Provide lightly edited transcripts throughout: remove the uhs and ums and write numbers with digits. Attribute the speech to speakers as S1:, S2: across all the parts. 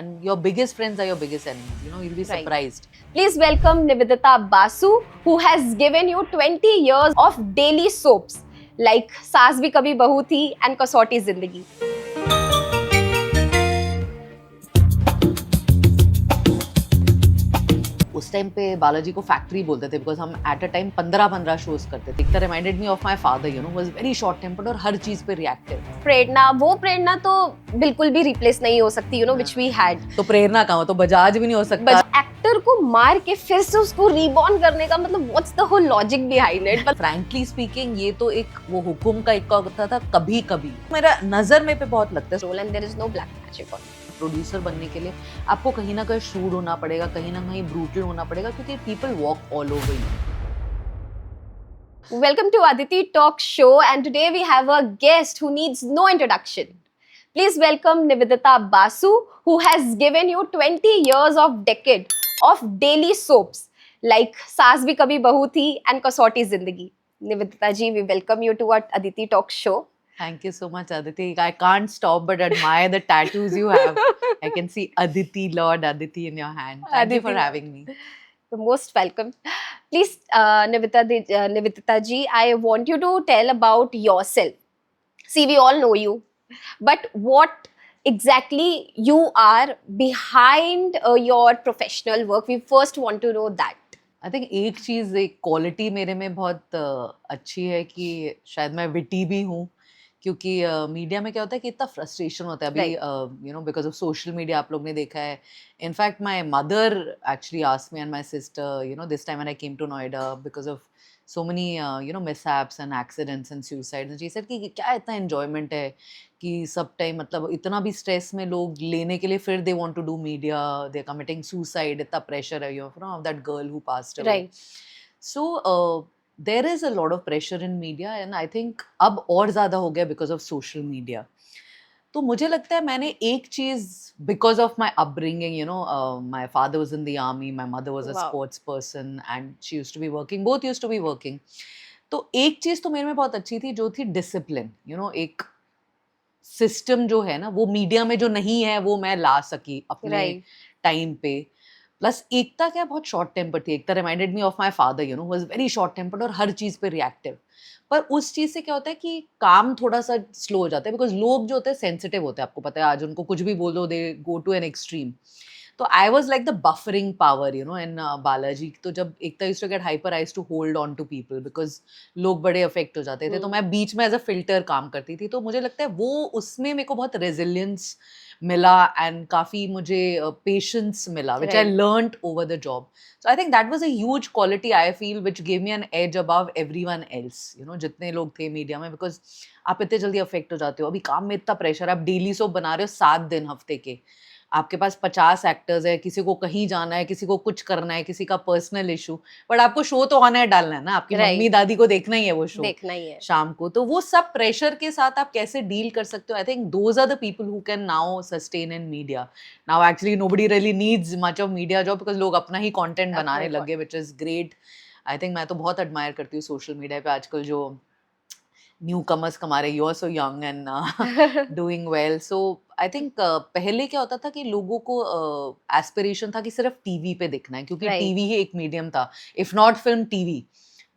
S1: and your biggest friends are your biggest enemies. You'll be
S2: Right.
S1: surprised.
S2: Please welcome Nivedita Basu, who has given you 20 years of daily soaps like Saas Bhi Kabhi Bahu Thi and Kasauti Zindagi.
S1: उस time पे बालाजी को factory बोलते थे because हम at a time 15 shows करते थे. एक reminded me of my father, was very short tempered और हर चीज पे रिएक्टिव.
S2: प्रेरणा तो बिल्कुल भी रिप्लेस नहीं हो सकती, विच वी हैड.
S1: तो प्रेरणा कहाँ, तो बजाज भी नहीं हो सकता.
S2: एक्टर को मार के फिर से उसको रीबॉर्न करने का मतलब what's the whole logic behind it.
S1: Frankly speaking ये तो एक वो हुकुम का इक्का होता था कभी कभी. मेरा नजर में पे बहुत लगता है.
S2: Role and there is no black magic on.
S1: Producer बनने के लिए आपको कहीं ना कहीं शूड होना पड़ेगा, कहीं ना कहीं ब्रूटल होना पड़ेगा, क्योंकि people walk all over you.
S2: Welcome to Aditi Talk Show, and today we have a guest who needs no introduction. Please welcome Nivedita Basu, who has given you 20 years of decade of daily soaps like Saas Bhi Kabhi Bahu Thi and Kasauti Zindagi. Nivedita ji, we welcome you to our Aditi Talk Show.
S1: Thank you so much, Aditi. I can't stop but admire the tattoos you have. I can see Aditi, Lord Aditi in your hand. Thank you for having me.
S2: You're most welcome. Please, Nivedita ji, I want you to tell about yourself. See, we all know you, but what exactly you are behind your professional work? We first want to know that.
S1: I think एक चीज़, एक quality मेरे में बहुत अच्छी है कि शायद मैं विटी भी हूँ, क्योंकि मीडिया में क्या होता है कि इतना फ्रस्ट्रेशन होता है अभी, बिकॉज ऑफ सोशल मीडिया. आप लोग ने देखा है. In fact my mother actually asked me and my sister, this time when I came to Noida because of so many mishaps and accidents and suicides, and she said कि क्या इतना enjoyment है कि सब टाइम मतलब इतना भी स्ट्रेस में लोग लेने के लिए फिर they want to do media, they're committing suicide, इतना pressure है, of that girl who passed away.
S2: Right.
S1: So there is a lot of pressure in media, and I think अब और ज़्यादा हो गया because of social media. तो मुझे लगता है मैंने एक चीज़, because of my upbringing, my father was in the army, my mother was a
S2: Wow.
S1: Sports person and she used to be working, both used to be working. तो एक चीज़ तो मेरे में बहुत अच्छी थी, जो थी डिसिप्लिन. एक सिस्टम जो है ना, वो मीडिया में जो नहीं है वो मैं ला सकी अपने
S2: Right.
S1: टाइम पे. प्लस एकता क्या बहुत शॉर्ट टेम्पर थी. Ekta reminded me of my father, was very short tempered और हर चीज़ पे रिएक्टिव. पर उस चीज़ से क्या होता है कि काम थोड़ा सा स्लो हो जाता है, बिकॉज लोग जो होते हैं सेंसिटिव होते हैं. आपको पता है, आज उनको कुछ भी बोल दो, they go to an extreme. तो I was like the buffering power, in Balaji. तो जब Ekta used to get hyper, I used to hold on to people because लोग बड़े अफेक्ट हो जाते थे. तो मैं बीच में एज अ फिल्टर काम करती थी. तो मुझे लगता है वो उसमें मेरे को बहुत रेजिलियंस मिला एंड काफ़ी मुझे पेशेंस मिला, which I learned over the job. So I think that was a huge quality I feel which gave me an edge above everyone else. जितने लोग थे मीडिया में, बिकॉज आप इतने जल्दी अफेक्ट हो जाते हो. अभी काम में इतना प्रेशर, आप डेली सोप बना रहे हो 7 दिन हफ्ते के. आपके पास 50 एक्टर्स है, किसी को कहीं जाना है, किसी को कुछ करना है, किसी का पर्सनल इशू, बट आपको शो तो ऑन एयर डालना है ना. आपकी मम्मी दादी को देखना ही है वो शो,
S2: देखना ही है
S1: शाम को. तो वो सब प्रेशर के साथ आप कैसे डील कर सकते हो, I think those are the people who can now sustain in media. Now actually nobody really needs much of media job, because लोग अपना ही कंटेंट बनाने लगे, which is great. I think मैं तो बहुत एडमायर करती हूँ सोशल मीडिया पे आजकल जो न्यू कमर्स कमा रहे. You are so young and doing well. So I think पहले क्या होता था कि लोगों को एस्पिरेशन था कि सिर्फ टीवी पे दिखना है, क्योंकि टीवी ही एक मीडियम था, if not film, TV.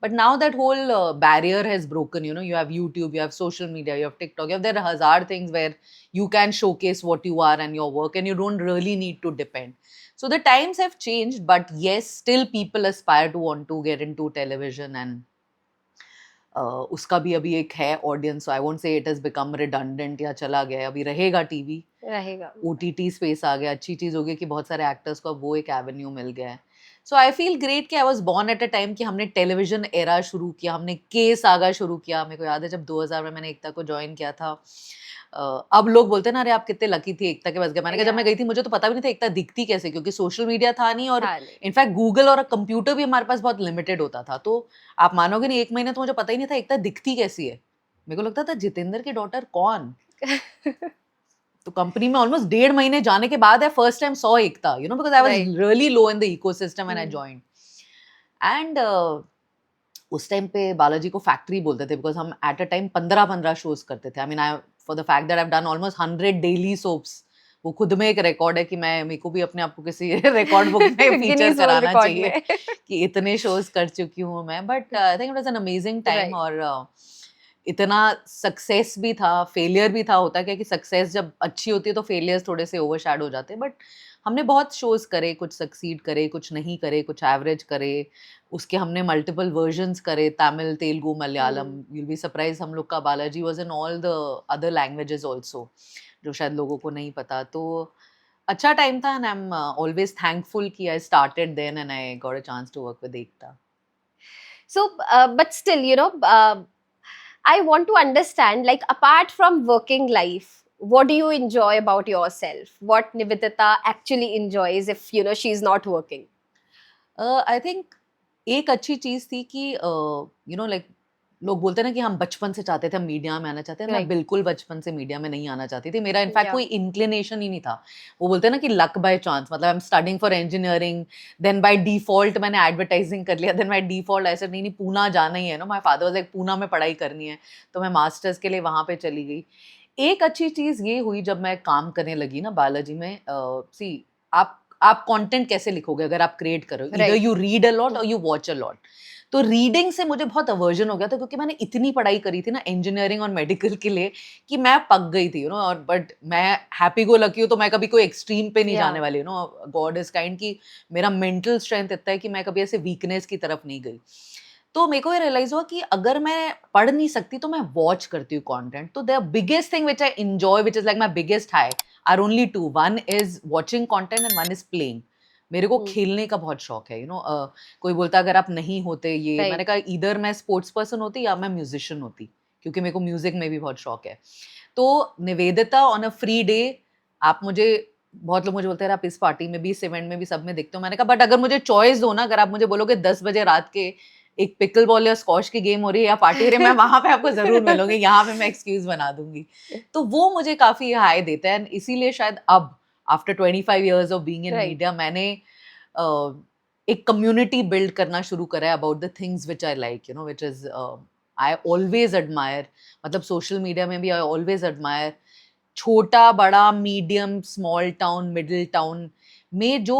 S1: But now that whole barrier has broken. You have YouTube, you have social media, you have TikTok, you have there are hazard things where you can showcase what you are and your work, and you don't really need to depend. So the times have changed, but yes, still people aspire to want to get into television, and उसका भी अभी एक है audience. I won't say it has become redundant या चला गया, अभी रहेगा. टीवी
S2: रहेगा.
S1: OTT स्पेस आ गया. अच्छी चीज़ हो गई कि बहुत सारे एक्टर्स को अब वो एक एवेन्यू मिल गया है. सो आई फील ग्रेट कि I was born at a time कि हमने टेलीविजन एरा शुरू किया, हमने के सागा शुरू किया. मेरे को याद है जब 2000 में मैंने एकता को ज्वाइन किया था. अब लोग बोलते हैं ना, अरे आप कितने लकी थी, एकता के पास गए. मैंने कहा जब मैं गई थी मुझे तो पता भी नहीं था एकता दिखती कैसे, क्योंकि सोशल मीडिया था नहीं, और इनफैक्ट गूगल और कंप्यूटर भी हमारे पास बहुत लिमिटेड होता था. तो आप मानोगे नहीं, 1 महीने तो मुझे पता ही नहीं था एकता दिखती कैसी है. मेरे को लगता था जितेंद्र की डॉटर कौन. तो कंपनी में ऑलमोस्ट 1.5 महीने जाने के बाद है first time saw Ekta, because I was really low in the ecosystem when I joined. And उस टाइम पे बालाजी को फैक्ट्री बोलते थे बिकॉज हम एट अ टाइम 15 शोज करते थे. I mean, I for the fact that I have done almost 100 daily soaps वो खुद में एक रिकॉर्ड है कि मेरे को भी अपने आप को किसी रिकॉर्ड बुक में फीचर
S2: Guinness World
S1: कराना
S2: Record
S1: चाहिए
S2: में.
S1: कि इतने शोज कर चुकी हूँ मैं. But I think it was an amazing time.
S2: Right.
S1: और इतना सक्सेस भी था, फेलियर भी था. होता क्या कि सक्सेस जब अच्छी होती है तो फेलियर्स थोड़े से ओवरशैडो हो जाते हैं. बट हमने बहुत शोज करे, कुछ सक्सीड करे, कुछ नहीं करे, कुछ एवरेज करे. उसके हमने मल्टीपल वर्जन्स करे, Tamil, Telugu, Malayalam. You will be surprise, हम लोग का Balaji was in all the other languages also, जो शायद लोगों को नहीं पता. तो अच्छा टाइम था. And I am always thankful कि I started then and I got a chance to work with Ekta.
S2: So, but still, I want to understand, like, apart from working life, what do you enjoy about yourself? What Nivedita actually enjoys if, she's not working?
S1: I think एक अच्छी चीज थी कि like लोग बोलते हैं ना कि हम बचपन से चाहते थे, हम मीडिया में आना चाहते हैं. मैं
S2: Right.
S1: बिल्कुल बचपन से मीडिया में नहीं आना चाहती थी. मेरा इनफैक्ट
S2: Yeah.
S1: कोई इंक्लिनेशन ही नहीं था. वो बोलते हैं ना कि लक बाय चांस. मतलब I am studying for engineering, then by default मैंने एडवर्टाइजिंग कर लिया. देन बाय डिफॉल्ट ऐसे नहीं पूना जाना ही है ना. My father was like Poona में पढ़ाई करनी है, तो मैं मास्टर्स के लिए वहां पे चली गई. एक अच्छी चीज ये हुई जब मैं काम करने लगी ना बालाजी में. सी आप कंटेंट कैसे लिखोगे अगर आप क्रिएट करो? इधर
S2: Right.
S1: You read a lot और यू वॉच अ लॉट. तो रीडिंग से मुझे बहुत अवर्जन हो गया था, क्योंकि मैंने इतनी पढ़ाई करी थी ना इंजीनियरिंग और मेडिकल के लिए कि मैं पक गई थी. और बट मैं हैप्पी गो लकी हूँ, तो मैं कभी कोई एक्सट्रीम पे नहीं
S2: Yeah.
S1: जाने वाली. गॉड इज काइंड कि मेरा मेंटल स्ट्रेंथ इतना है कि मैं कभी ऐसे वीकनेस की तरफ नहीं गई. तो मेरे को ये रियलाइज हुआ कि अगर मैं पढ़ नहीं सकती तो मैं वॉच करती हूँ कंटेंट. तो the biggest thing which I enjoy, which is like my biggest high, are only two. One is watching content and one is playing. मेरे को खेलने का बहुत शौक है. कोई बोलता अगर आप नहीं होते ये,
S2: Right.
S1: मैंने कहा इधर मैं स्पोर्ट्स पर्सन होती या मैं म्यूजिशियन होती, क्योंकि मेरे को म्यूजिक में भी बहुत शौक है. तो Nivedita on a free day, आप मुझे, बहुत लोग मुझे बोलते हैं आप इस पार्टी में भी, इस इवेंट में भी, सब में दिखते हो. मैंने कहा बट अगर मुझे चॉइस दो ना, अगर आप मुझे बोलोगे 10 बजे रात के एक पिकल बॉल या स्कॉश की गेम हो रही है या पार्टी हो रही है, मैं वहां पे आपको जरूर मिलूंगी. यहाँ पे मैं एक्सक्यूज बना दूंगी. तो वो मुझे काफी हाई देता है. इसीलिए शायद अब after 25 years of being in
S2: Right.
S1: Media मैंने एक कम्युनिटी बिल्ड करना शुरू करा है about the things which I like, which is I always admire. मतलब सोशल मीडिया में भी आई ऑलवेज एडमायर छोटा बड़ा medium small town middle town में जो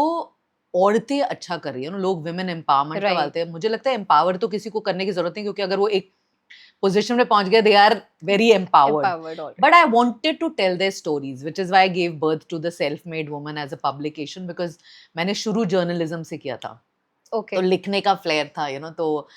S1: औरतें अच्छा कर रही है. लोग विमेन एम्पावरमेंट का
S2: Right.
S1: बोलते हैं. मुझे लगता है एम्पावर तो किसी को करने की जरूरत नहीं, क्योंकि अगर वो एक पोजीशन में पहुंच गए, they are very empowered.
S2: Empowered already.
S1: But I wanted to tell their stories, which is why I gave birth to the Self-Made Woman as a publication, because मैंने शुरू जर्नलिज्म से किया था.
S2: Okay.
S1: तो लिखने का फ्लेयर था, तो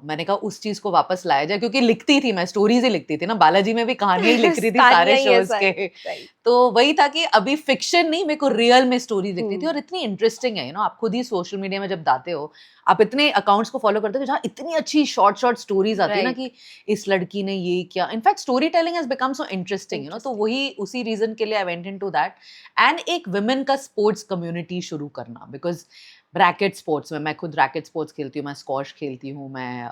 S1: मैंने कहा उस चीज को वापस लाया जाए, क्योंकि लिखती थी मैं, स्टोरीज ही लिखती थी ना. बालाजी में भी कहानियां ही लिख रही थी सारे
S2: कहानियां ही
S1: शोज
S2: ऐसा
S1: के.
S2: है. Right.
S1: तो वही था कि अभी फिक्शन नहीं, मेरे को रियल में स्टोरी लिखनी थी.
S2: हम्म.
S1: और इतनी इंटरेस्टिंग है. आप खुद ही सोशल मीडिया में जब जाते हो, आप इतने अकाउंट्स को फॉलो करते हो जहाँ इतनी अच्छी शॉर्ट स्टोरीज आती है ना,
S2: Right.
S1: कि इस लड़की ने ये किया. In fact story telling has become so interesting. तो
S2: Interesting.
S1: वही उसी रीजन के लिए I went into that. And एक विमेन का स्पोर्ट्स कम्युनिटी शुरू करना, बिकॉज रैकेट स्पोर्ट्स में मैं खुद रैकेट स्पोर्ट्स खेलती हूँ. मैं स्क्वॉश खेलती हूँ, मैं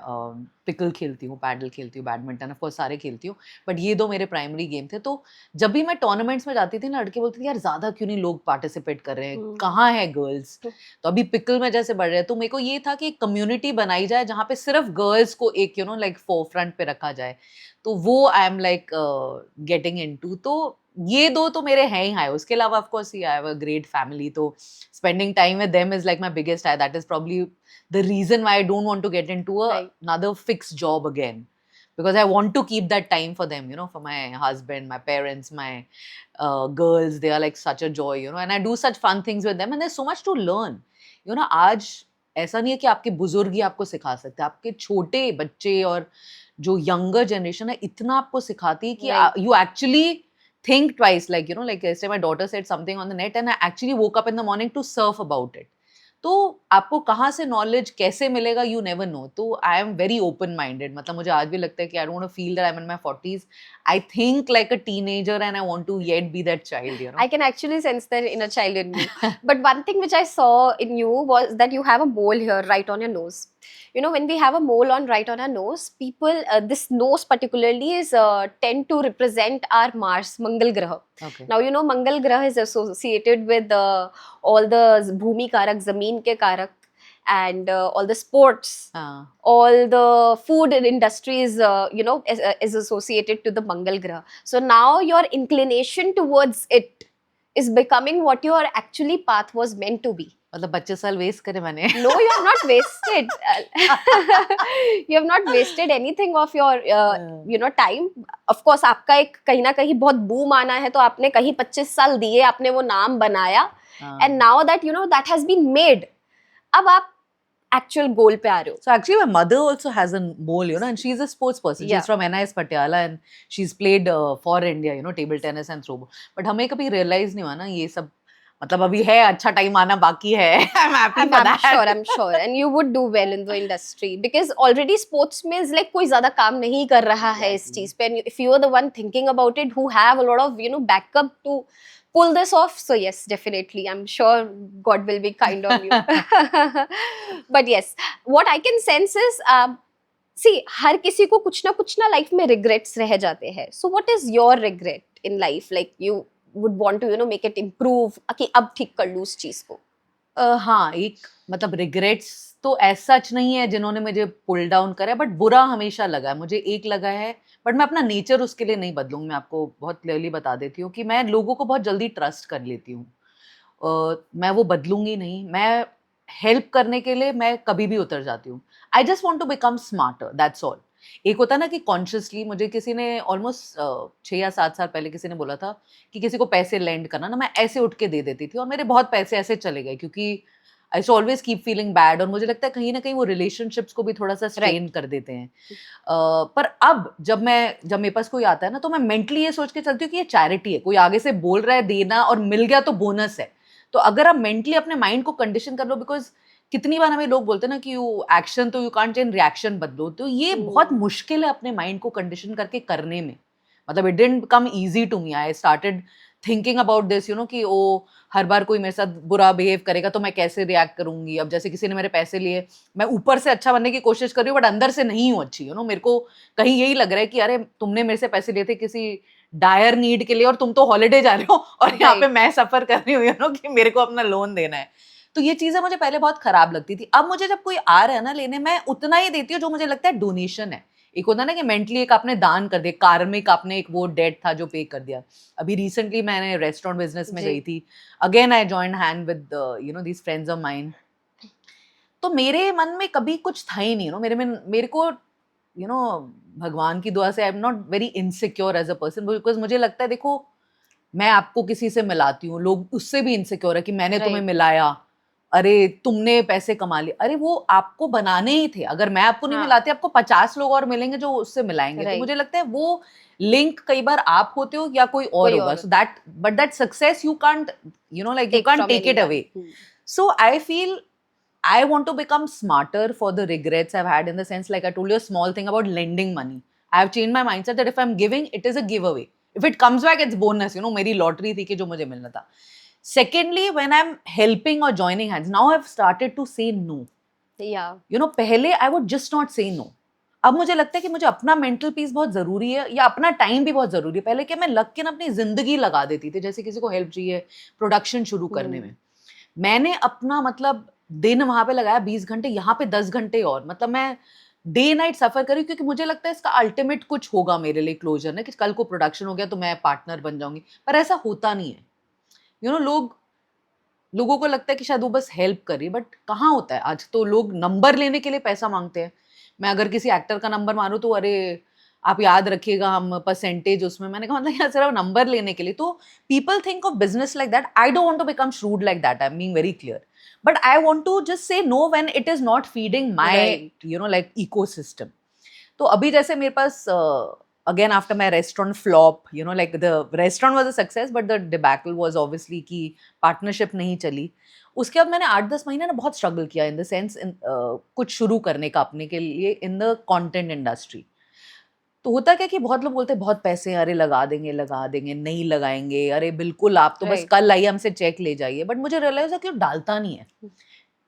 S1: पिकल खेलती हूँ, पैडल खेलती हूँ, बैडमिंटन ऑफ कोर्स सारे खेलती हूँ. बट ये दो मेरे प्राइमरी गेम थे. तो जब भी मैं टूर्नामेंट्स में जाती थी ना, लड़के बोलती थी यार ज़्यादा क्यों नहीं लोग पार्टिसिपेट कर रहे हैं, कहाँ है गर्ल्स. तो अभी पिकल में जैसे बढ़ रहे हैं, तो मेरे को ये था कि एक कम्युनिटी बनाई जाए जहाँ पे सिर्फ गर्ल्स को एक लाइक फोरफ्रंट पे रखा जाए. तो वो I am like getting into. तो ये दो तो मेरे हैं ही हाई. उसके अलावा of course I have a great family, तो spending time with them is like my biggest high. That is probably the reason why I don't want to get into
S2: Right.
S1: another fixed job again, because I want to keep that time for them, for my husband, my parents, my girls. They are like such a joy, and I do such fun things with them, and there's so much to learn. आज ऐसा नहीं है कि आपके बुजुर्ग ही आपको सिखा सकते हैं. आपके छोटे बच्चे और जो यंगर जनरेशन है इतना आपको सिखाती है कि
S2: Right.
S1: you actually think twice. Like yesterday my daughter said something on the net and I actually woke up in the morning to surf about it. तो आपको कहाँ से नॉलेज कैसे मिलेगा, यू नेवर नो. तो I am very open minded. मतलब मुझे आज भी लगता है कि I don't want to feel that I am in my 40s. I think like a teenager and I want to yet be that child.
S2: I can actually sense that inner child in me. But one thing which I saw in you was that you have a mole here, right on your nose. When we have a mole right on our nose, people, this nose particularly is tend to represent our Mars, Mangal Graha.
S1: Okay.
S2: Now, Mangal Graha is associated with all the Bhumi Karak, Zameen ke Karak, and all the sports. All the food industries, is associated to the Mangal Graha. So now your inclination towards it is becoming what your actually path was meant to be.
S1: मतलब 25 साल waste करे मैंने.
S2: No, you have not wasted. You have not wasted anything of your, time. Of course, आपका एक कहीं ना कहीं बहुत boom आना है, तो आपने कहीं 25 साल दिए, आपने वो नाम बनाया, and now that that has been made, अब आप actual goal पे आ रहे हो.
S1: So actually my mother also has a goal, and she's a sports person.
S2: Yeah.
S1: She's from NIS Patiala and she's played for India, table tennis and throwball. But हमें कभी realize नहीं हुआ ना ये सब, मतलब अभी है, अच्छा टाइम आना बाकी है. I'm happy for that.
S2: I'm sure, and you would do well in the industry because already sports में is like कोई ज़्यादा काम नहीं कर रहा है इस चीज़ पे. And if you are the one thinking about it, who have a lot of backup to pull this off, so yes, definitely, I'm sure God will be kind on you. But yes, what I can sense is, see, हर किसी को कुछ ना life में regrets रह जाते हैं. So what is your regret in life? Like you would want to make it improve, कि अब ठीक कर लूँ उस चीज को.
S1: हाँ, एक मतलब रिग्रेट्स तो ऐसा सच नहीं है जिन्होंने मुझे पुल डाउन करा, बट बुरा हमेशा लगा है मुझे. एक लगा है, बट मैं अपना नेचर उसके लिए नहीं बदलूंगी. मैं आपको बहुत क्लियरली बता देती हूँ कि मैं लोगों को बहुत जल्दी ट्रस्ट कर लेती हूँ. मैं वो बदलूंगी नहीं. मैं हेल्प करने के लिए मैं कभी भी उतर जाती हूँ. I just want to become smarter, that's all. एक होता है ना कि कॉन्शियसली, मुझे किसी ने ऑलमोस्ट 6 या 7 साल पहले किसी ने बोला था कि किसी को पैसे लेंड करना ना, मैं ऐसे उठ के दे देती थी और मेरे बहुत पैसे ऐसे चले गए, क्योंकि I show always keep feeling bad. और मुझे लगता है कहीं ना कहीं वो रिलेशनशिप्स को भी थोड़ा सा स्ट्रेन कर देते हैं. पर अब जब मेरे पास कोई आता है ना, तो मैं मेंटली ये सोच के चलती हूँ कि ये चैरिटी है. कोई आगे से बोल रहा है देना और मिल गया तो बोनस है. तो अगर आप मेंटली अपने माइंड को कंडीशन कर लो, बिकॉज कितनी बार हमें लोग बोलते हैं ना कि यू एक्शन तो यू कांट चेंज, रिएक्शन बदलो. तो ये बहुत मुश्किल है अपने माइंड को कंडीशन करके करने में. मतलब it didn't come easy to me. I started thinking about this, कि ओ हर बार कोई मेरे साथ बुरा बिहेव करेगा तो मैं कैसे रिएक्ट करूंगी. अब जैसे किसी ने मेरे पैसे लिए, मैं ऊपर से अच्छा बनने की कोशिश कर रही हूँ बट अंदर से नहीं हूँ अच्छी. मेरे को कहीं यही लग रहा है कि अरे तुमने मेरे से पैसे लिए थे किसी डायर नीड के लिए और तुम तो हॉलीडे जा रहे हो और यहाँ पे मैं सफर कर रही हूँ कि मेरे को अपना लोन देना है. तो ये चीजें मुझे पहले बहुत खराब लगती थी. अब मुझे जब कोई आ रहा है ना लेने, मैं उतना ही देती हूँ जो मुझे लगता है डोनेशन है. एक होता है ना कि मेंटली एक आपने दान कर दिया, कार्मिक आपने एक वो डेट था जो पे कर दिया. अभी रिसेंटली मैंने रेस्टोरेंट बिजनेस में गई थी. Again I joined hand with these friends of mine. तो मेरे मन में कभी कुछ था ही नहीं. मेरे को भगवान की दुआ से I am not very insecure as a person, because मुझे लगता है, देखो मैं आपको किसी से मिलाती हूँ, लोग उससे भी इनसिक्योर है कि मैंने तुम्हें मिलाया, अरे तुमने पैसे कमा लिए. अरे वो आपको बनाने ही थे. अगर मैं आपको नहीं मिलाती, आपको 50 लोग और मिलेंगे जो उससे मिलाएंगे. तो मुझे लगता है वो लिंक कई बार आप होते हो या कोई और होगा. So that success you can't take it away. So I feel I want to become smarter for the regrets I've had, in the sense, like I told you a small thing about lending money. I have changed my mindset that if I'm giving, it is a giveaway. If it comes back, it's bonus. मेरी lottery थी कि जो मुझे मिलना था. Secondly, when I'm helping or joining hands, now I've started to say no. Yeah. पहले I would just not say no. अब मुझे लगता है कि मुझे अपना मेंटल पीस बहुत जरूरी है, या अपना टाइम भी बहुत जरूरी है. पहले क्या मैं लग के ना अपनी जिंदगी लगा देती थी. जैसे किसी को हेल्प चाहिए प्रोडक्शन शुरू करने में, मैंने अपना मतलब दिन वहां पे लगाया 20 घंटे, यहाँ पे 10 घंटे और. मतलब मैं डे नाइट सफर करी, क्योंकि मुझे लगता है इसका अल्टीमेट कुछ होगा मेरे लिए क्लोजर ना, कि कल को प्रोडक्शन हो गया तो मैं पार्टनर बन जाऊंगी. पर ऐसा होता नहीं है. लोगों को लगता है कि शायद वो बस हेल्प करी, बट कहाँ होता है. आज तो लोग नंबर लेने के लिए पैसा मांगते हैं. मैं अगर किसी एक्टर का नंबर मारूं तो अरे आप याद रखिएगा हम परसेंटेज उसमें. मैंने कहा मतलब सिर्फ नंबर लेने के लिए. तो people think of business like that. I don't want to become shrewd like that. I'm being very clear. But I want to just say no when it is not feeding my like ecosystem. तो अभी जैसे मेरे पास again after my restaurant flop, like the restaurant was a success but the debacle was obviously कि partnership नहीं चली. उसके बाद मैंने 8-10 महीने ना बहुत struggle किया in the sense कुछ शुरू करने का अपने के लिए in the content industry. तो होता क्या कि बहुत लोग बोलते हैं बहुत पैसे, अरे लगा देंगे, नहीं लगाएंगे, अरे बिल्कुल आप तो बस कल आइए हमसे चेक ले जाइए. बट मुझे रियलाइज है कि डालता नहीं है.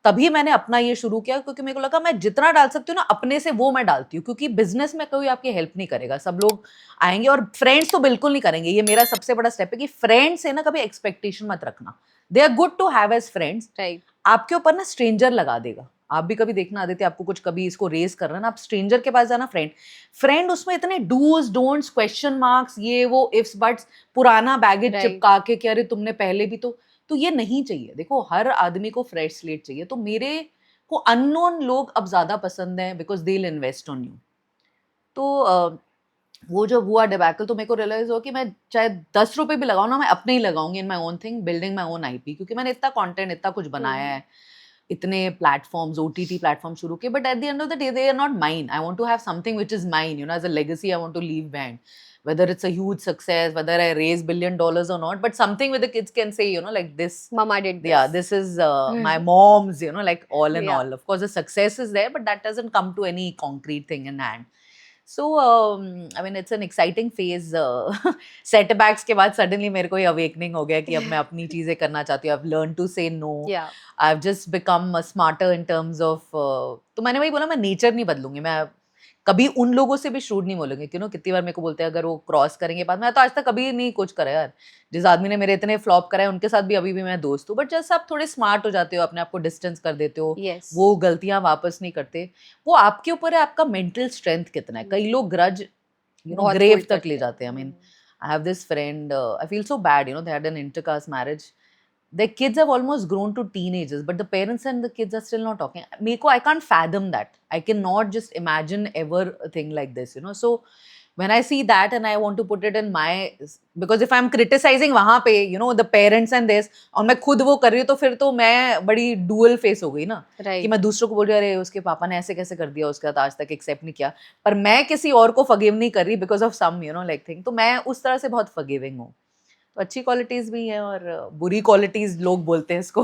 S1: तभी मैंने अपना ये शुरू किया, क्योंकि मेरे को लगा मैं जितना डाल सकती हूँ ना अपने से वो मैं डालती हूँ. क्योंकि बिजनेस में कोई आपकी हेल्प नहीं करेगा. सब लोग आएंगे और फ्रेंड्स तो बिल्कुल नहीं करेंगे. ये मेरा सबसे बड़ा स्टेप है कि फ्रेंड्स से ना कभी एक्सपेक्टेशन मत रखना. They are good to have as friends. आपके ऊपर ना स्ट्रेंजर लगा देगा. आप भी कभी देखना आदित्य, आपको कुछ कभी इसको रेज कर रहा है ना, आप स्ट्रेंजर के पास जाना, फ्रेंड उसमें इतने डूज डोंट्स, क्वेश्चन मार्क्स, ये वो, इफ्स बट्स, पुराना बैगेज
S2: Right.
S1: चिपका के कि अरे तुमने पहले भी तो ये नहीं चाहिए। देखो हर आदमी को फ्रेश स्लेट चाहिए। तो मेरे को अननोन लोग अब ज्यादा पसंद है because they will invest on you. तो वो जब हुआ डिबैकल तो मेरे को रियलाइज हुआ कि मैं चाहे 10 रुपए भी लगाऊं ना, मैं अपने ही लगाऊंगी in my own thing, building my own IP, क्योंकि मैंने इतना कंटेंट, इतना कुछ बनाया है, इतने प्लेटफॉर्म्स, ओटीटी प्लेटफॉर्म शुरू किए, but at the end of the day they are not mine. I want to have something which is mine, you know, as a legacy I want to leave behind, whether it's a huge success, whether I raise $1 billion or not, but something where the kids can say, you know, like this,
S2: Mama did this.
S1: yeah, this is my mom's, you know, like all in
S2: Yeah.
S1: all. Of course, the success is there, but that doesn't come to any concrete thing in hand. So, I mean, it's an exciting phase. Setbacks के बाद suddenly मेरे को ये awakening हो गया कि अब मैं अपनी चीजें करना चाहती हूँ. I've learned to say no.
S2: Yeah.
S1: I've just become smarter in terms of. तो मैंने वही बोला, मैं nature नहीं बदलूंगी. मैं कभी उन लोगों से भी शूट नहीं बोलेंगे, क्यों ना, कितनी बार मेरे को बोलते हैं अगर वो क्रॉस करेंगे बात, मैं तो आज तक कभी नहीं कुछ करा यार। जिस आदमी ने मेरे इतने फ्लॉप कराए उनके साथ भी अभी भी मैं दोस्त हूँ, बट जैसे आप थोड़े स्मार्ट हो जाते हो, अपने आप को डिस्टेंस कर देते हो,
S2: Yes.
S1: वो गलतियां वापस नहीं करते, वो आपके ऊपर है, आपका मेंटल स्ट्रेंथ कितना है। कई लोग ग्रज
S2: बहुत
S1: ग्रेव
S2: hold
S1: तक
S2: करते
S1: ले
S2: हैं।
S1: जाते हैं। I mean I have this friend, I feel so bad, they had an intercaste marriage, their kids have almost grown to teenagers, but the parents and the kids are still not talking. Meko, I can't fathom that. I cannot just imagine ever a thing like this, you know. So when I see that and I want to put it in my, because if I'm criticizing वहाँ पे, you know, the parents and this, और मैं खुद वो कर रही हूँ, तो फिर तो मैं बड़ी dual face हो गई ना,
S2: Right.
S1: कि मैं दूसरों को बोल रही हूँ अरे उसके पापा ने ऐसे कैसे कर दिया, उसके साथ आज तक एक्सेप्ट नहीं किया, पर मैं किसी और को forgive नहीं कर रही because of some, you know, like thing. तो मैं उस तरह से बहुत forgiving हूँ। तो अच्छी क्वालिटीज भी हैं और बुरी क्वालिटीज लोग बोलते हैं इसको।